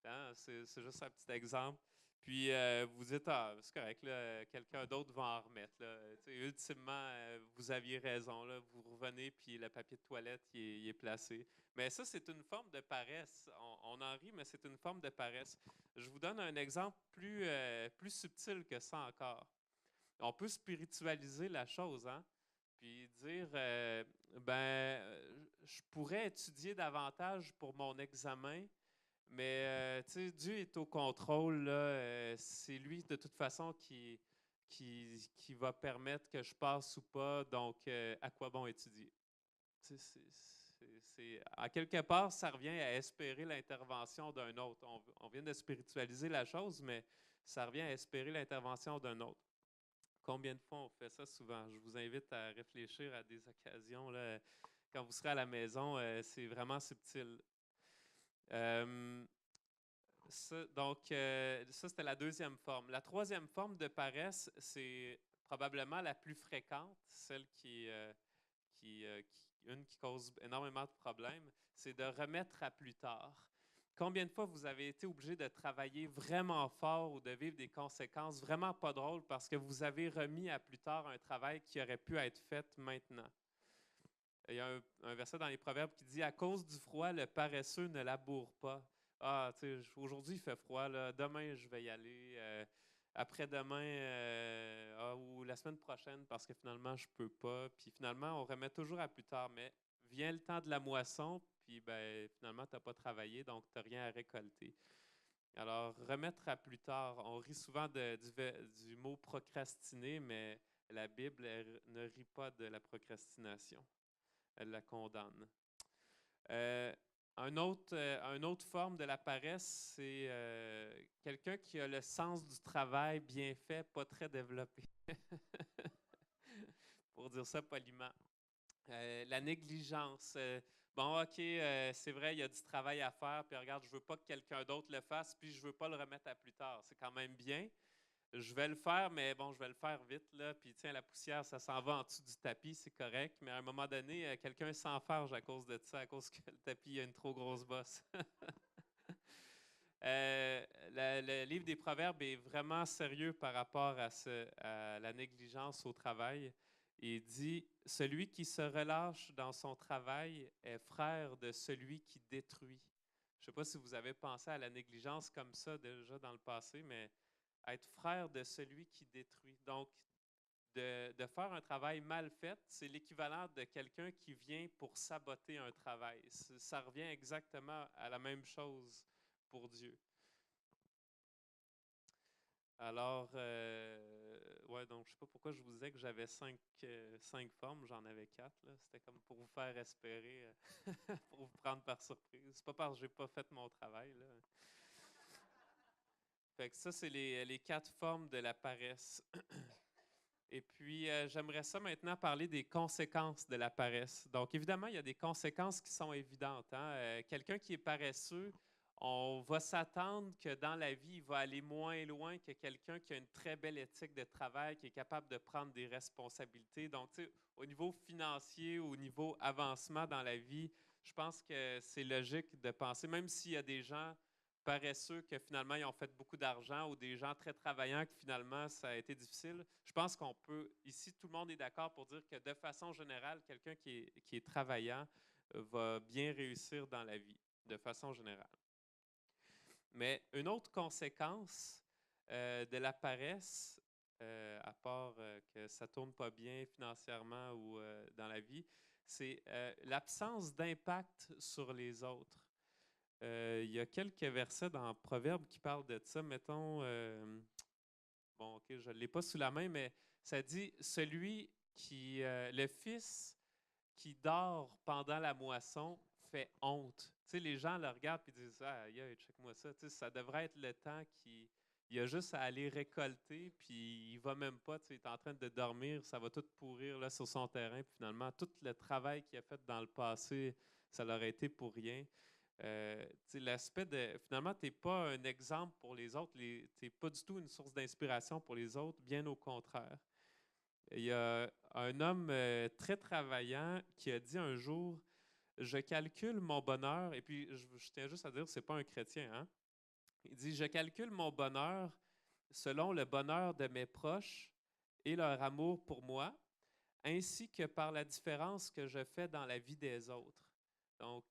Hein, c'est juste un petit exemple. Puis vous dites, ah, c'est correct, là, quelqu'un d'autre va en remettre. Là. Ultimement, vous aviez raison. Là, vous revenez, puis le papier de toilette il est placé. Mais ça, c'est une forme de paresse. On en rit, mais c'est une forme de paresse. Je vous donne un exemple plus subtil que ça encore. On peut spiritualiser la chose, hein? Puis dire, je pourrais étudier davantage pour mon examen, mais Dieu est au contrôle. Là, c'est lui, de toute façon, qui va permettre que je passe ou pas. Donc, à quoi bon étudier? À quelque part, ça revient à espérer l'intervention d'un autre. On vient de spiritualiser la chose, mais ça revient à espérer l'intervention d'un autre. Combien de fois on fait ça souvent? Je vous invite à réfléchir à des occasions. Là, quand vous serez à la maison, c'est vraiment subtil. Ça, c'était la deuxième forme. La troisième forme de paresse, c'est probablement la plus fréquente, celle une qui cause énormément de problèmes, c'est de remettre à plus tard. Combien de fois vous avez été obligé de travailler vraiment fort ou de vivre des conséquences vraiment pas drôles parce que vous avez remis à plus tard un travail qui aurait pu être fait maintenant? Il y a un verset dans les Proverbes qui dit « À cause du froid, le paresseux ne laboure pas. » Ah, tu sais, aujourd'hui il fait froid, là, demain je vais y aller, après-demain ou la semaine prochaine parce que finalement je peux pas. Puis finalement, on remet toujours à plus tard. Mais vient le temps de la moisson, puis ben, finalement, tu n'as pas travaillé, donc tu n'as rien à récolter. Alors, remettre à plus tard, on rit souvent du mot procrastiner, mais la Bible ne rit pas de la procrastination. Elle la condamne. Une autre forme de la paresse, c'est quelqu'un qui a le sens du travail bien fait, pas très développé, pour dire ça poliment. La négligence. Bon, OK, c'est vrai, il y a du travail à faire, puis regarde, je ne veux pas que quelqu'un d'autre le fasse, puis je ne veux pas le remettre à plus tard. C'est quand même bien. Je vais le faire, mais bon, je vais le faire vite, là. Puis tiens, la poussière, ça s'en va en dessous du tapis, c'est correct. Mais à un moment donné, quelqu'un s'enfarge à cause de ça, à cause que le tapis a une trop grosse bosse. Le livre des Proverbes est vraiment sérieux par rapport à la négligence au travail. Il dit, celui qui se relâche dans son travail est frère de celui qui détruit. Je ne sais pas si vous avez pensé à la négligence comme ça déjà dans le passé, mais être frère de celui qui détruit. Donc, de faire un travail mal fait, c'est l'équivalent de quelqu'un qui vient pour saboter un travail. Ça revient exactement à la même chose pour Dieu. Alors, ouais, donc je ne sais pas pourquoi je vous disais que j'avais cinq formes, j'en avais 4. C'était comme pour vous faire espérer, pour vous prendre par surprise. C'est pas parce que je n'ai pas fait mon travail. Là. Fait que ça, c'est les 4 formes de la paresse. Et puis, j'aimerais ça maintenant parler des conséquences de la paresse. Donc, évidemment, il y a des conséquences qui sont évidentes, hein. Quelqu'un qui est paresseux, on va s'attendre que dans la vie, il va aller moins loin que quelqu'un qui a une très belle éthique de travail, qui est capable de prendre des responsabilités. Donc, tu sais, au niveau financier, au niveau avancement dans la vie, je pense que c'est logique de penser, même s'il y a des gens paresseux que finalement ils ont fait beaucoup d'argent ou des gens très travaillants que finalement ça a été difficile. Je pense qu'on peut, ici tout le monde est d'accord pour dire que de façon générale, quelqu'un qui est travaillant va bien réussir dans la vie, de façon générale. Mais une autre conséquence de la paresse, à part que ça ne tourne pas bien financièrement ou dans la vie, c'est l'absence d'impact sur les autres. Il y a quelques versets dans Proverbes qui parlent de ça. Mettons, bon, ok, je ne l'ai pas sous la main, mais ça dit celui qui, le fils qui dort pendant la moisson fait honte. Tu sais, les gens le regardent et disent ah, yeah, check-moi ça. Tu sais, ça devrait être le temps il a juste à aller récolter, puis il va même pas. Tu sais, il est en train de dormir, ça va tout pourrir là, sur son terrain. Puis finalement, tout le travail qu'il a fait dans le passé, ça leur a été pour rien. L'aspect de finalement, tu n'es pas un exemple pour les autres, tu n'es pas du tout une source d'inspiration pour les autres, bien au contraire. Il y a un homme très travaillant qui a dit un jour je calcule mon bonheur, et puis je tiens juste à dire, c'est pas un chrétien, hein? Il dit je calcule mon bonheur selon le bonheur de mes proches et leur amour pour moi, ainsi que par la différence que je fais dans la vie des autres. Donc,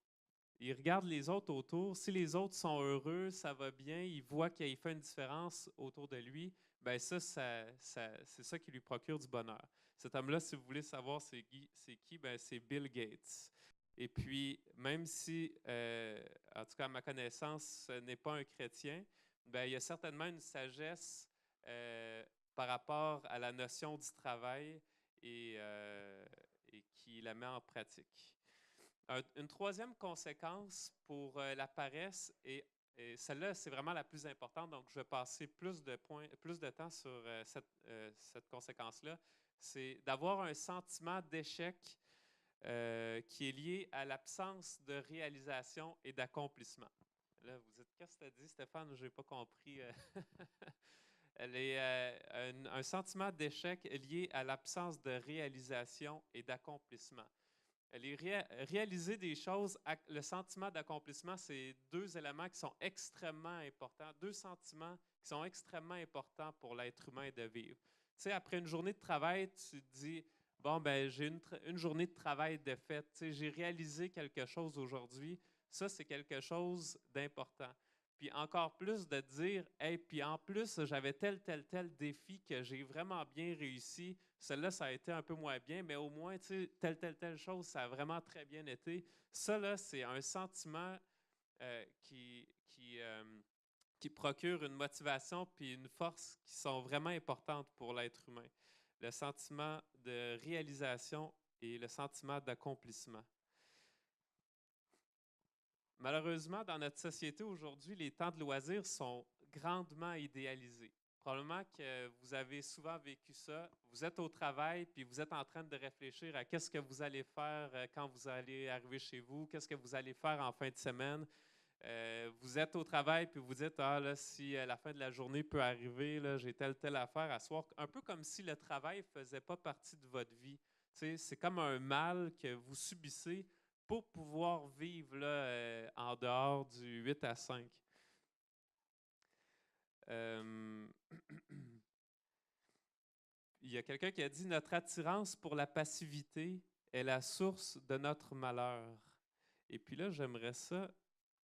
il regarde les autres autour. Si les autres sont heureux, ça va bien, il voit qu'il fait une différence autour de lui, ben c'est ça qui lui procure du bonheur. Cet homme-là, si vous voulez savoir c'est qui, ben c'est Bill Gates. Et puis, même si, en tout cas à ma connaissance, ce n'est pas un chrétien, ben, il y a certainement une sagesse par rapport à la notion du travail et qui la met en pratique. Une troisième conséquence pour la paresse, et celle-là, c'est vraiment la plus importante, donc je vais passer plus de temps sur cette conséquence-là, c'est d'avoir un sentiment d'échec qui est lié à l'absence de réalisation et d'accomplissement. Là, vous dites, qu'est-ce que tu as dit, Stéphane? Je n'ai pas compris. Un sentiment d'échec lié à l'absence de réalisation et d'accomplissement. Réaliser des choses, le sentiment d'accomplissement, c'est deux éléments qui sont extrêmement importants, deux sentiments qui sont extrêmement importants pour l'être humain de vivre. Tu sais, après une journée de travail, tu te dis, bon, ben j'ai une journée de travail de fait, tu sais, j'ai réalisé quelque chose aujourd'hui, ça, c'est quelque chose d'important. Puis encore plus de dire, hey, puis en plus, j'avais tel défi que j'ai vraiment bien réussi. Celle-là, ça a été un peu moins bien, mais au moins, tu sais, telle chose, ça a vraiment très bien été. Ça, là, c'est un sentiment qui procure une motivation puis une force qui sont vraiment importantes pour l'être humain. Le sentiment de réalisation et le sentiment d'accomplissement. Malheureusement, dans notre société aujourd'hui, les temps de loisirs sont grandement idéalisés. Probablement que vous avez souvent vécu ça. Vous êtes au travail, puis vous êtes en train de réfléchir à qu'est-ce que vous allez faire quand vous allez arriver chez vous, qu'est-ce que vous allez faire en fin de semaine. Vous êtes au travail, puis vous dites, ah là, si la fin de la journée peut arriver, là, j'ai telle affaire à soir. Un peu comme si le travail ne faisait pas partie de votre vie. C'est comme un mal que vous subissez pour pouvoir vivre là, en dehors du 8 à 5. Il y a quelqu'un qui a dit notre attirance pour la passivité est la source de notre malheur. Et puis là, j'aimerais ça.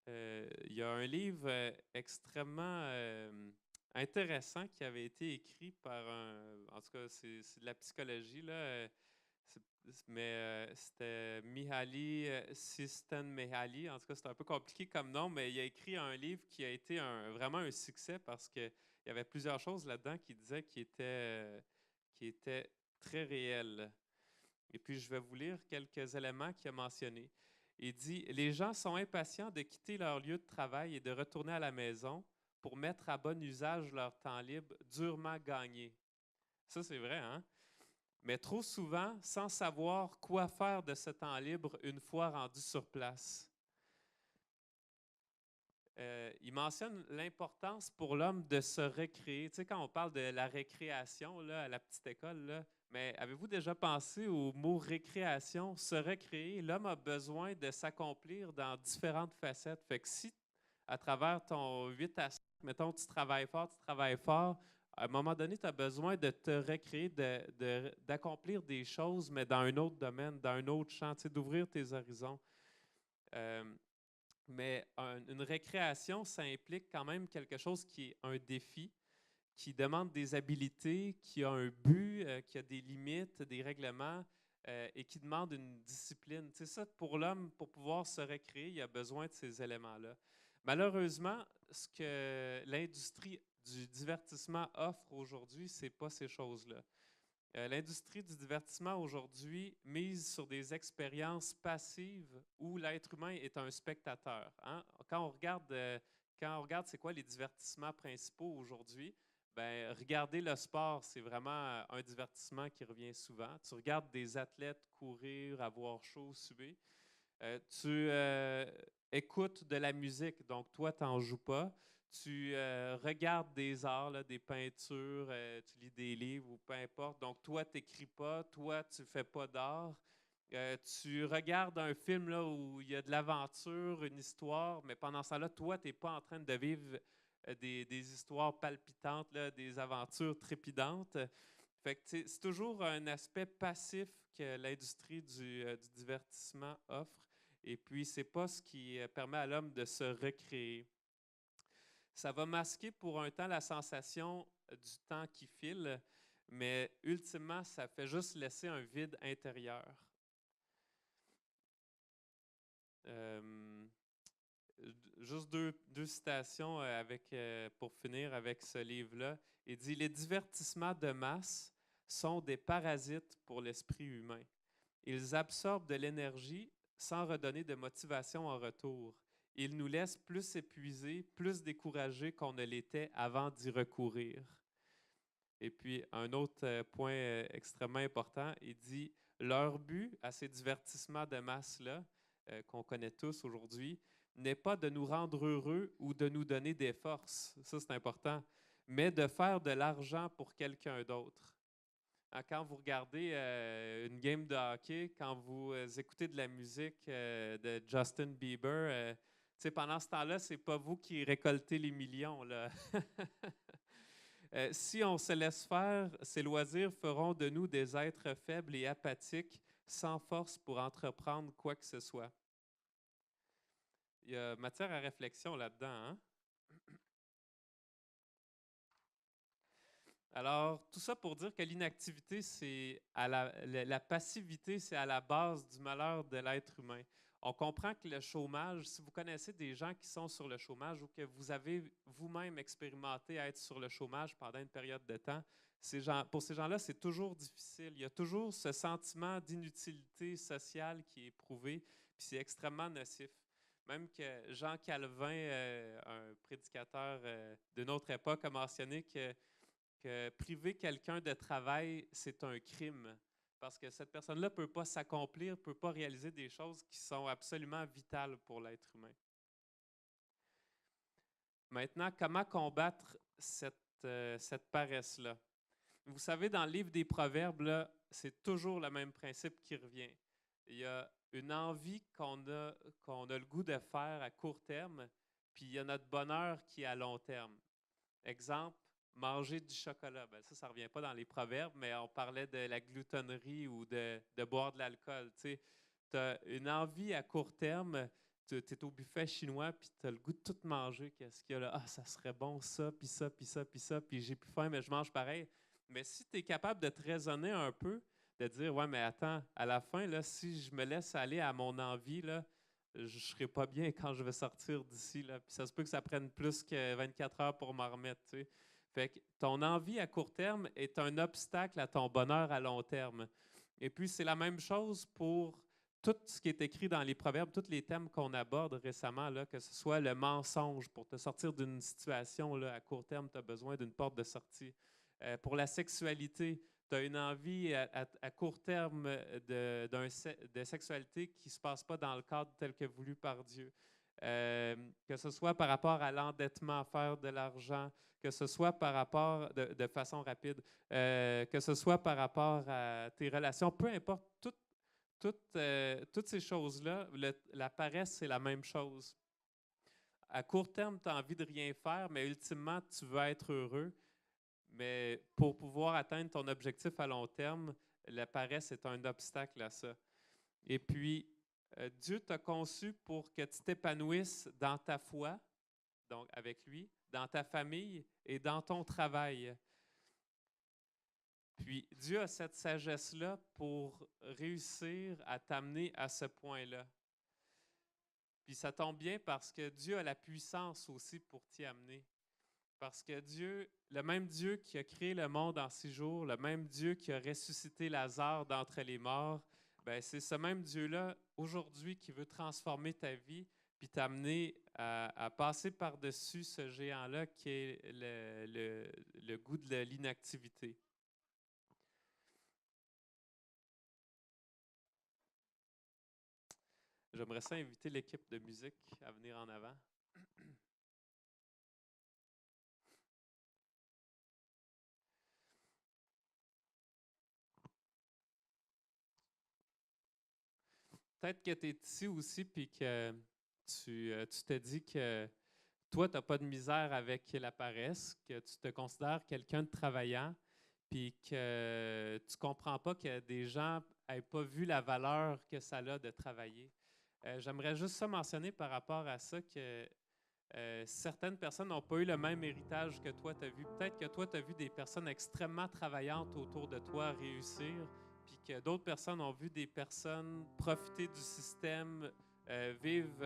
Il y a un livre extrêmement intéressant qui avait été écrit par en tout cas, c'est de la psychologie, là. Mais c'était Mihaly Csikszentmihalyi. En tout cas, c'est un peu compliqué comme nom, mais il a écrit un livre qui a été vraiment un succès parce qu'il y avait plusieurs choses là-dedans qui disaient qui étaient très réelles. Et puis, je vais vous lire quelques éléments qu'il a mentionnés. Il dit « Les gens sont impatients de quitter leur lieu de travail et de retourner à la maison pour mettre à bon usage leur temps libre durement gagné. » Ça, c'est vrai, hein? mais trop souvent sans savoir quoi faire de ce temps libre une fois rendu sur place. Il mentionne l'importance pour l'homme de se recréer. Tu sais, quand on parle de la récréation là, à la petite école, là, mais avez-vous déjà pensé au mot récréation, se recréer? L'homme a besoin de s'accomplir dans différentes facettes. Fait que si, à travers ton 8 à 5, mettons, tu travailles fort, à un moment donné, tu as besoin de te recréer, d'accomplir des choses, mais dans un autre domaine, dans un autre champ, tu sais, d'ouvrir tes horizons. Euh, mais une récréation, ça implique quand même quelque chose qui est un défi, qui demande des habilités, qui a un but, qui a des limites, des règlements et qui demande une discipline. C'est ça, pour l'homme, pour pouvoir se recréer, il a besoin de ces éléments-là. Malheureusement, ce que l'industrie du divertissement offre aujourd'hui, ce n'est pas ces choses-là. L'industrie du divertissement aujourd'hui mise sur des expériences passives où l'être humain est un spectateur. Hein? Quand on regarde c'est quoi les divertissements principaux aujourd'hui, ben, regarder le sport, c'est vraiment un divertissement qui revient souvent. Tu regardes des athlètes courir, avoir chaud, suer. Tu écoutes de la musique, donc toi, tu n'en joues pas. Tu regardes des arts, là, des peintures, tu lis des livres ou peu importe. Donc toi, tu n'écris pas, toi, tu ne fais pas d'art. Tu regardes un film là, où il y a de l'aventure, une histoire, mais pendant ce temps-là, toi, tu n'es pas en train de vivre des histoires palpitantes, là, des aventures trépidantes. Fait que c'est toujours un aspect passif que l'industrie du divertissement offre. Et puis, ce n'est pas ce qui permet à l'homme de se recréer. Ça va masquer pour un temps la sensation du temps qui file, mais ultimement, ça fait juste laisser un vide intérieur. Juste deux citations pour finir avec ce livre-là. Il dit « Les divertissements de masse sont des parasites pour l'esprit humain. Ils absorbent de l'énergie sans redonner de motivation en retour. Ils nous laissent plus épuisés, plus découragés qu'on ne l'était avant d'y recourir. » Et puis, un autre point extrêmement important, il dit « Leur but à ces divertissements de masse-là, qu'on connaît tous aujourd'hui, n'est pas de nous rendre heureux ou de nous donner des forces, ça c'est important, mais de faire de l'argent pour quelqu'un d'autre. » Quand vous regardez une game de hockey, quand vous écoutez de la musique de Justin Bieber, pendant ce temps-là, ce n'est pas vous qui récoltez les millions, là. Si on se laisse faire, ces loisirs feront de nous des êtres faibles et apathiques, sans force pour entreprendre quoi que ce soit. Il y a matière à réflexion là-dedans, hein? Alors, tout ça pour dire que l'inactivité, c'est la passivité, c'est à la base du malheur de l'être humain. On comprend que le chômage, si vous connaissez des gens qui sont sur le chômage ou que vous avez vous-même expérimenté à être sur le chômage pendant une période de temps, pour ces gens-là, c'est toujours difficile. Il y a toujours ce sentiment d'inutilité sociale qui est éprouvé, puis c'est extrêmement nocif. Même que Jean Calvin, un prédicateur d'une autre époque, a mentionné que priver quelqu'un de travail, c'est un crime. Parce que cette personne-là ne peut pas s'accomplir, ne peut pas réaliser des choses qui sont absolument vitales pour l'être humain. Maintenant, comment combattre cette paresse-là? Vous savez, dans le livre des Proverbes, c'est toujours le même principe qui revient. Il y a une envie qu'on a le goût de faire à court terme, puis il y a notre bonheur qui est à long terme. Exemple, manger du chocolat. Ben, ça ne revient pas dans les proverbes, mais on parlait de la gloutonnerie ou de boire de l'alcool. Tu as une envie à court terme, tu es au buffet chinois, puis tu as le goût de tout manger. Qu'est-ce qu'il y a là? Ah, ça serait bon, ça, puis ça, puis ça, puis ça, puis j'ai plus faim, mais je mange pareil. Mais si tu es capable de te raisonner un peu, de dire, ouais, mais attends, à la fin, là, si je me laisse aller à mon envie, là, je ne serai pas bien quand je vais sortir d'ici. Puis ça se peut que ça prenne plus que 24 heures pour m'en remettre. Tu sais. Fait que ton envie à court terme est un obstacle à ton bonheur à long terme. Et puis, c'est la même chose pour tout ce qui est écrit dans les proverbes, tous les thèmes qu'on aborde récemment, là, que ce soit le mensonge pour te sortir d'une situation là, à court terme, tu as besoin d'une porte de sortie. Pour la sexualité, tu as une envie à court terme de sexualité qui ne se passe pas dans le cadre tel que voulu par Dieu. Que ce soit par rapport à l'endettement, à faire de l'argent, que ce soit par rapport, de façon rapide, que ce soit par rapport à tes relations, peu importe, toutes ces choses-là, la paresse, c'est la même chose. À court terme, tu as envie de rien faire, mais ultimement, tu veux être heureux. Mais pour pouvoir atteindre ton objectif à long terme, la paresse est un obstacle à ça. Et puis, Dieu t'a conçu pour que tu t'épanouisses dans ta foi, donc avec lui, dans ta famille et dans ton travail. Puis, Dieu a cette sagesse-là pour réussir à t'amener à ce point-là. Puis, ça tombe bien parce que Dieu a la puissance aussi pour t'y amener. Parce que Dieu, le même Dieu qui a créé le monde en 6 jours, le même Dieu qui a ressuscité Lazare d'entre les morts, ben c'est ce même Dieu-là aujourd'hui qui veut transformer ta vie puis t'amener à passer par-dessus ce géant-là qui est le goût de l'inactivité. J'aimerais ça inviter l'équipe de musique à venir en avant. Peut-être que tu es ici aussi puis que tu te dis que toi, tu n'as pas de misère avec la paresse, que tu te considères quelqu'un de travaillant, puis que tu ne comprends pas que des gens n'aient pas vu la valeur que ça a de travailler. J'aimerais juste ça mentionner par rapport à ça que certaines personnes n'ont pas eu le même héritage que toi, tu as vu. Peut-être que toi, tu as vu des personnes extrêmement travaillantes autour de toi réussir, puis que d'autres personnes ont vu des personnes profiter du système, vivre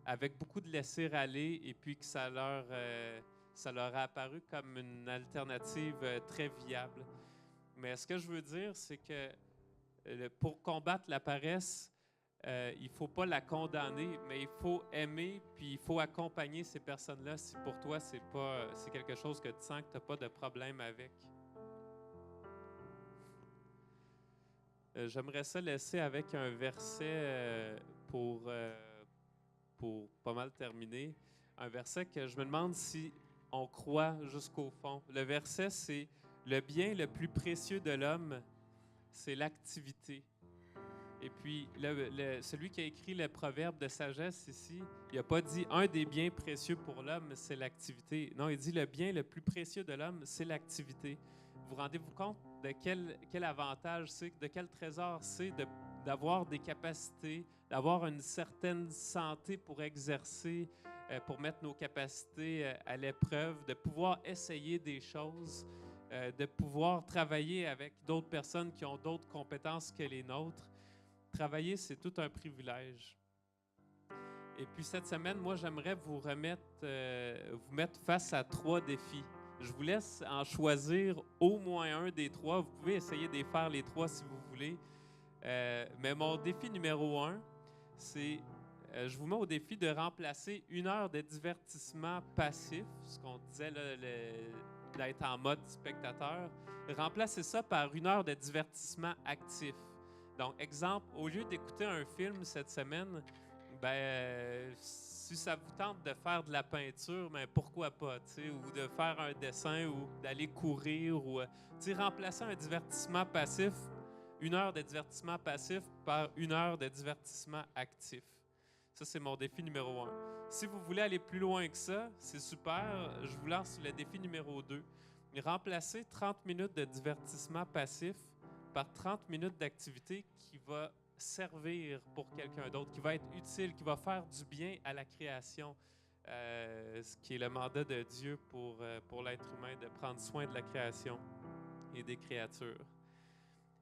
avec beaucoup de laisser-aller, et puis que ça leur a apparu comme une alternative très viable. Mais ce que je veux dire, c'est que pour combattre la paresse, il ne faut pas la condamner, mais il faut aimer, puis il faut accompagner ces personnes-là si pour toi, c'est quelque chose que tu sens que tu n'as pas de problème avec. J'aimerais ça laisser avec un verset pour pas mal terminer. Un verset que je me demande si on croit jusqu'au fond. Le verset, c'est « Le bien le plus précieux de l'homme, c'est l'activité. » Et puis, celui qui a écrit le proverbe de sagesse ici, il n'a pas dit « Un des biens précieux pour l'homme, c'est l'activité. » Non, il dit « Le bien le plus précieux de l'homme, c'est l'activité. » Vous rendez-vous compte de quel avantage c'est, de quel trésor c'est d'avoir des capacités, d'avoir une certaine santé pour exercer, pour mettre nos capacités à l'épreuve, de pouvoir essayer des choses, de pouvoir travailler avec d'autres personnes qui ont d'autres compétences que les nôtres. Travailler, c'est tout un privilège. Et puis cette semaine, moi, j'aimerais vous mettre face à 3 défis. Je vous laisse en choisir au moins un des 3. Vous pouvez essayer de faire les 3 si vous voulez. Mais mon défi numéro 1, c'est je vous mets au défi de remplacer 1 heure de divertissement passif, ce qu'on disait là, d'être en mode spectateur, remplacez ça par 1 heure de divertissement actif. Donc, exemple, au lieu d'écouter un film cette semaine, si ça vous tente de faire de la peinture, ben pourquoi pas, ou de faire un dessin, ou d'aller courir, ou remplacer un divertissement passif, 1 heure de divertissement passif par 1 heure de divertissement actif. Ça, c'est mon défi numéro 1. Si vous voulez aller plus loin que ça, c'est super. Je vous lance le défi numéro 2. Remplacez 30 minutes de divertissement passif par 30 minutes d'activité qui va servir pour quelqu'un d'autre, qui va être utile, qui va faire du bien à la création, ce qui est le mandat de Dieu pour l'être humain, de prendre soin de la création et des créatures.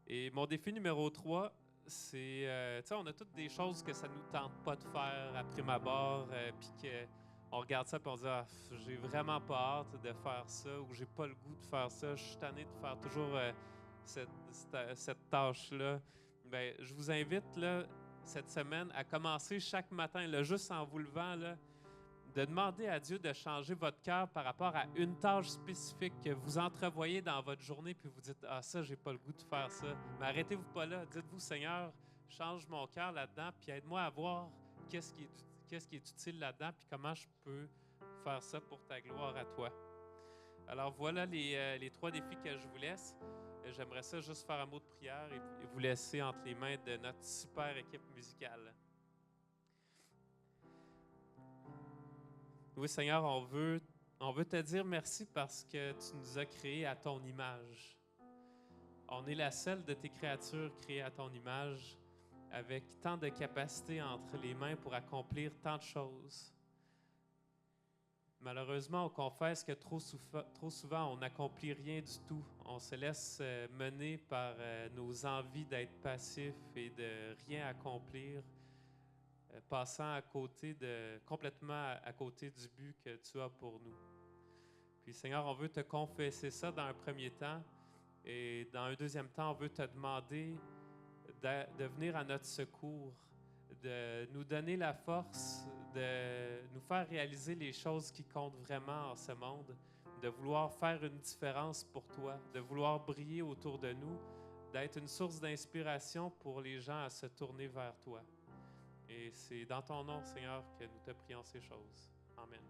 Et mon défi numéro 3, c'est, on a toutes des choses que ça ne nous tente pas de faire à prime abord, puis qu'on regarde ça et on dit « Ah, j'ai vraiment pas hâte de faire ça » ou « J'ai pas le goût de faire ça, je suis tanné de faire toujours cette tâche-là. » Bien, je vous invite là, cette semaine à commencer chaque matin, là, juste en vous levant, là, de demander à Dieu de changer votre cœur par rapport à une tâche spécifique que vous entrevoyez dans votre journée, puis vous dites, ah ça, j'ai pas le goût de faire ça. Mais arrêtez-vous pas là. Dites-vous, Seigneur, change mon cœur là-dedans, puis aide-moi à voir qu'est-ce qui est utile là-dedans, puis comment je peux faire ça pour ta gloire à toi. Alors voilà les 3 défis que je vous laisse. J'aimerais ça juste faire un mot de prière et vous laisser entre les mains de notre super équipe musicale. Oui, Seigneur, on veut te dire merci parce que tu nous as créés à ton image. On est la seule de tes créatures créées à ton image, avec tant de capacités entre les mains pour accomplir tant de choses. Malheureusement, on confesse que trop souvent, on n'accomplit rien du tout. On se laisse mener par nos envies d'être passifs et de rien accomplir, passant complètement à côté du but que tu as pour nous. Puis Seigneur, on veut te confesser ça dans un premier temps, et dans un deuxième temps, on veut te demander de venir à notre secours, de nous donner la force, de nous faire réaliser les choses qui comptent vraiment en ce monde, de vouloir faire une différence pour toi, de vouloir briller autour de nous, d'être une source d'inspiration pour les gens à se tourner vers toi. Et c'est dans ton nom, Seigneur, que nous te prions ces choses. Amen.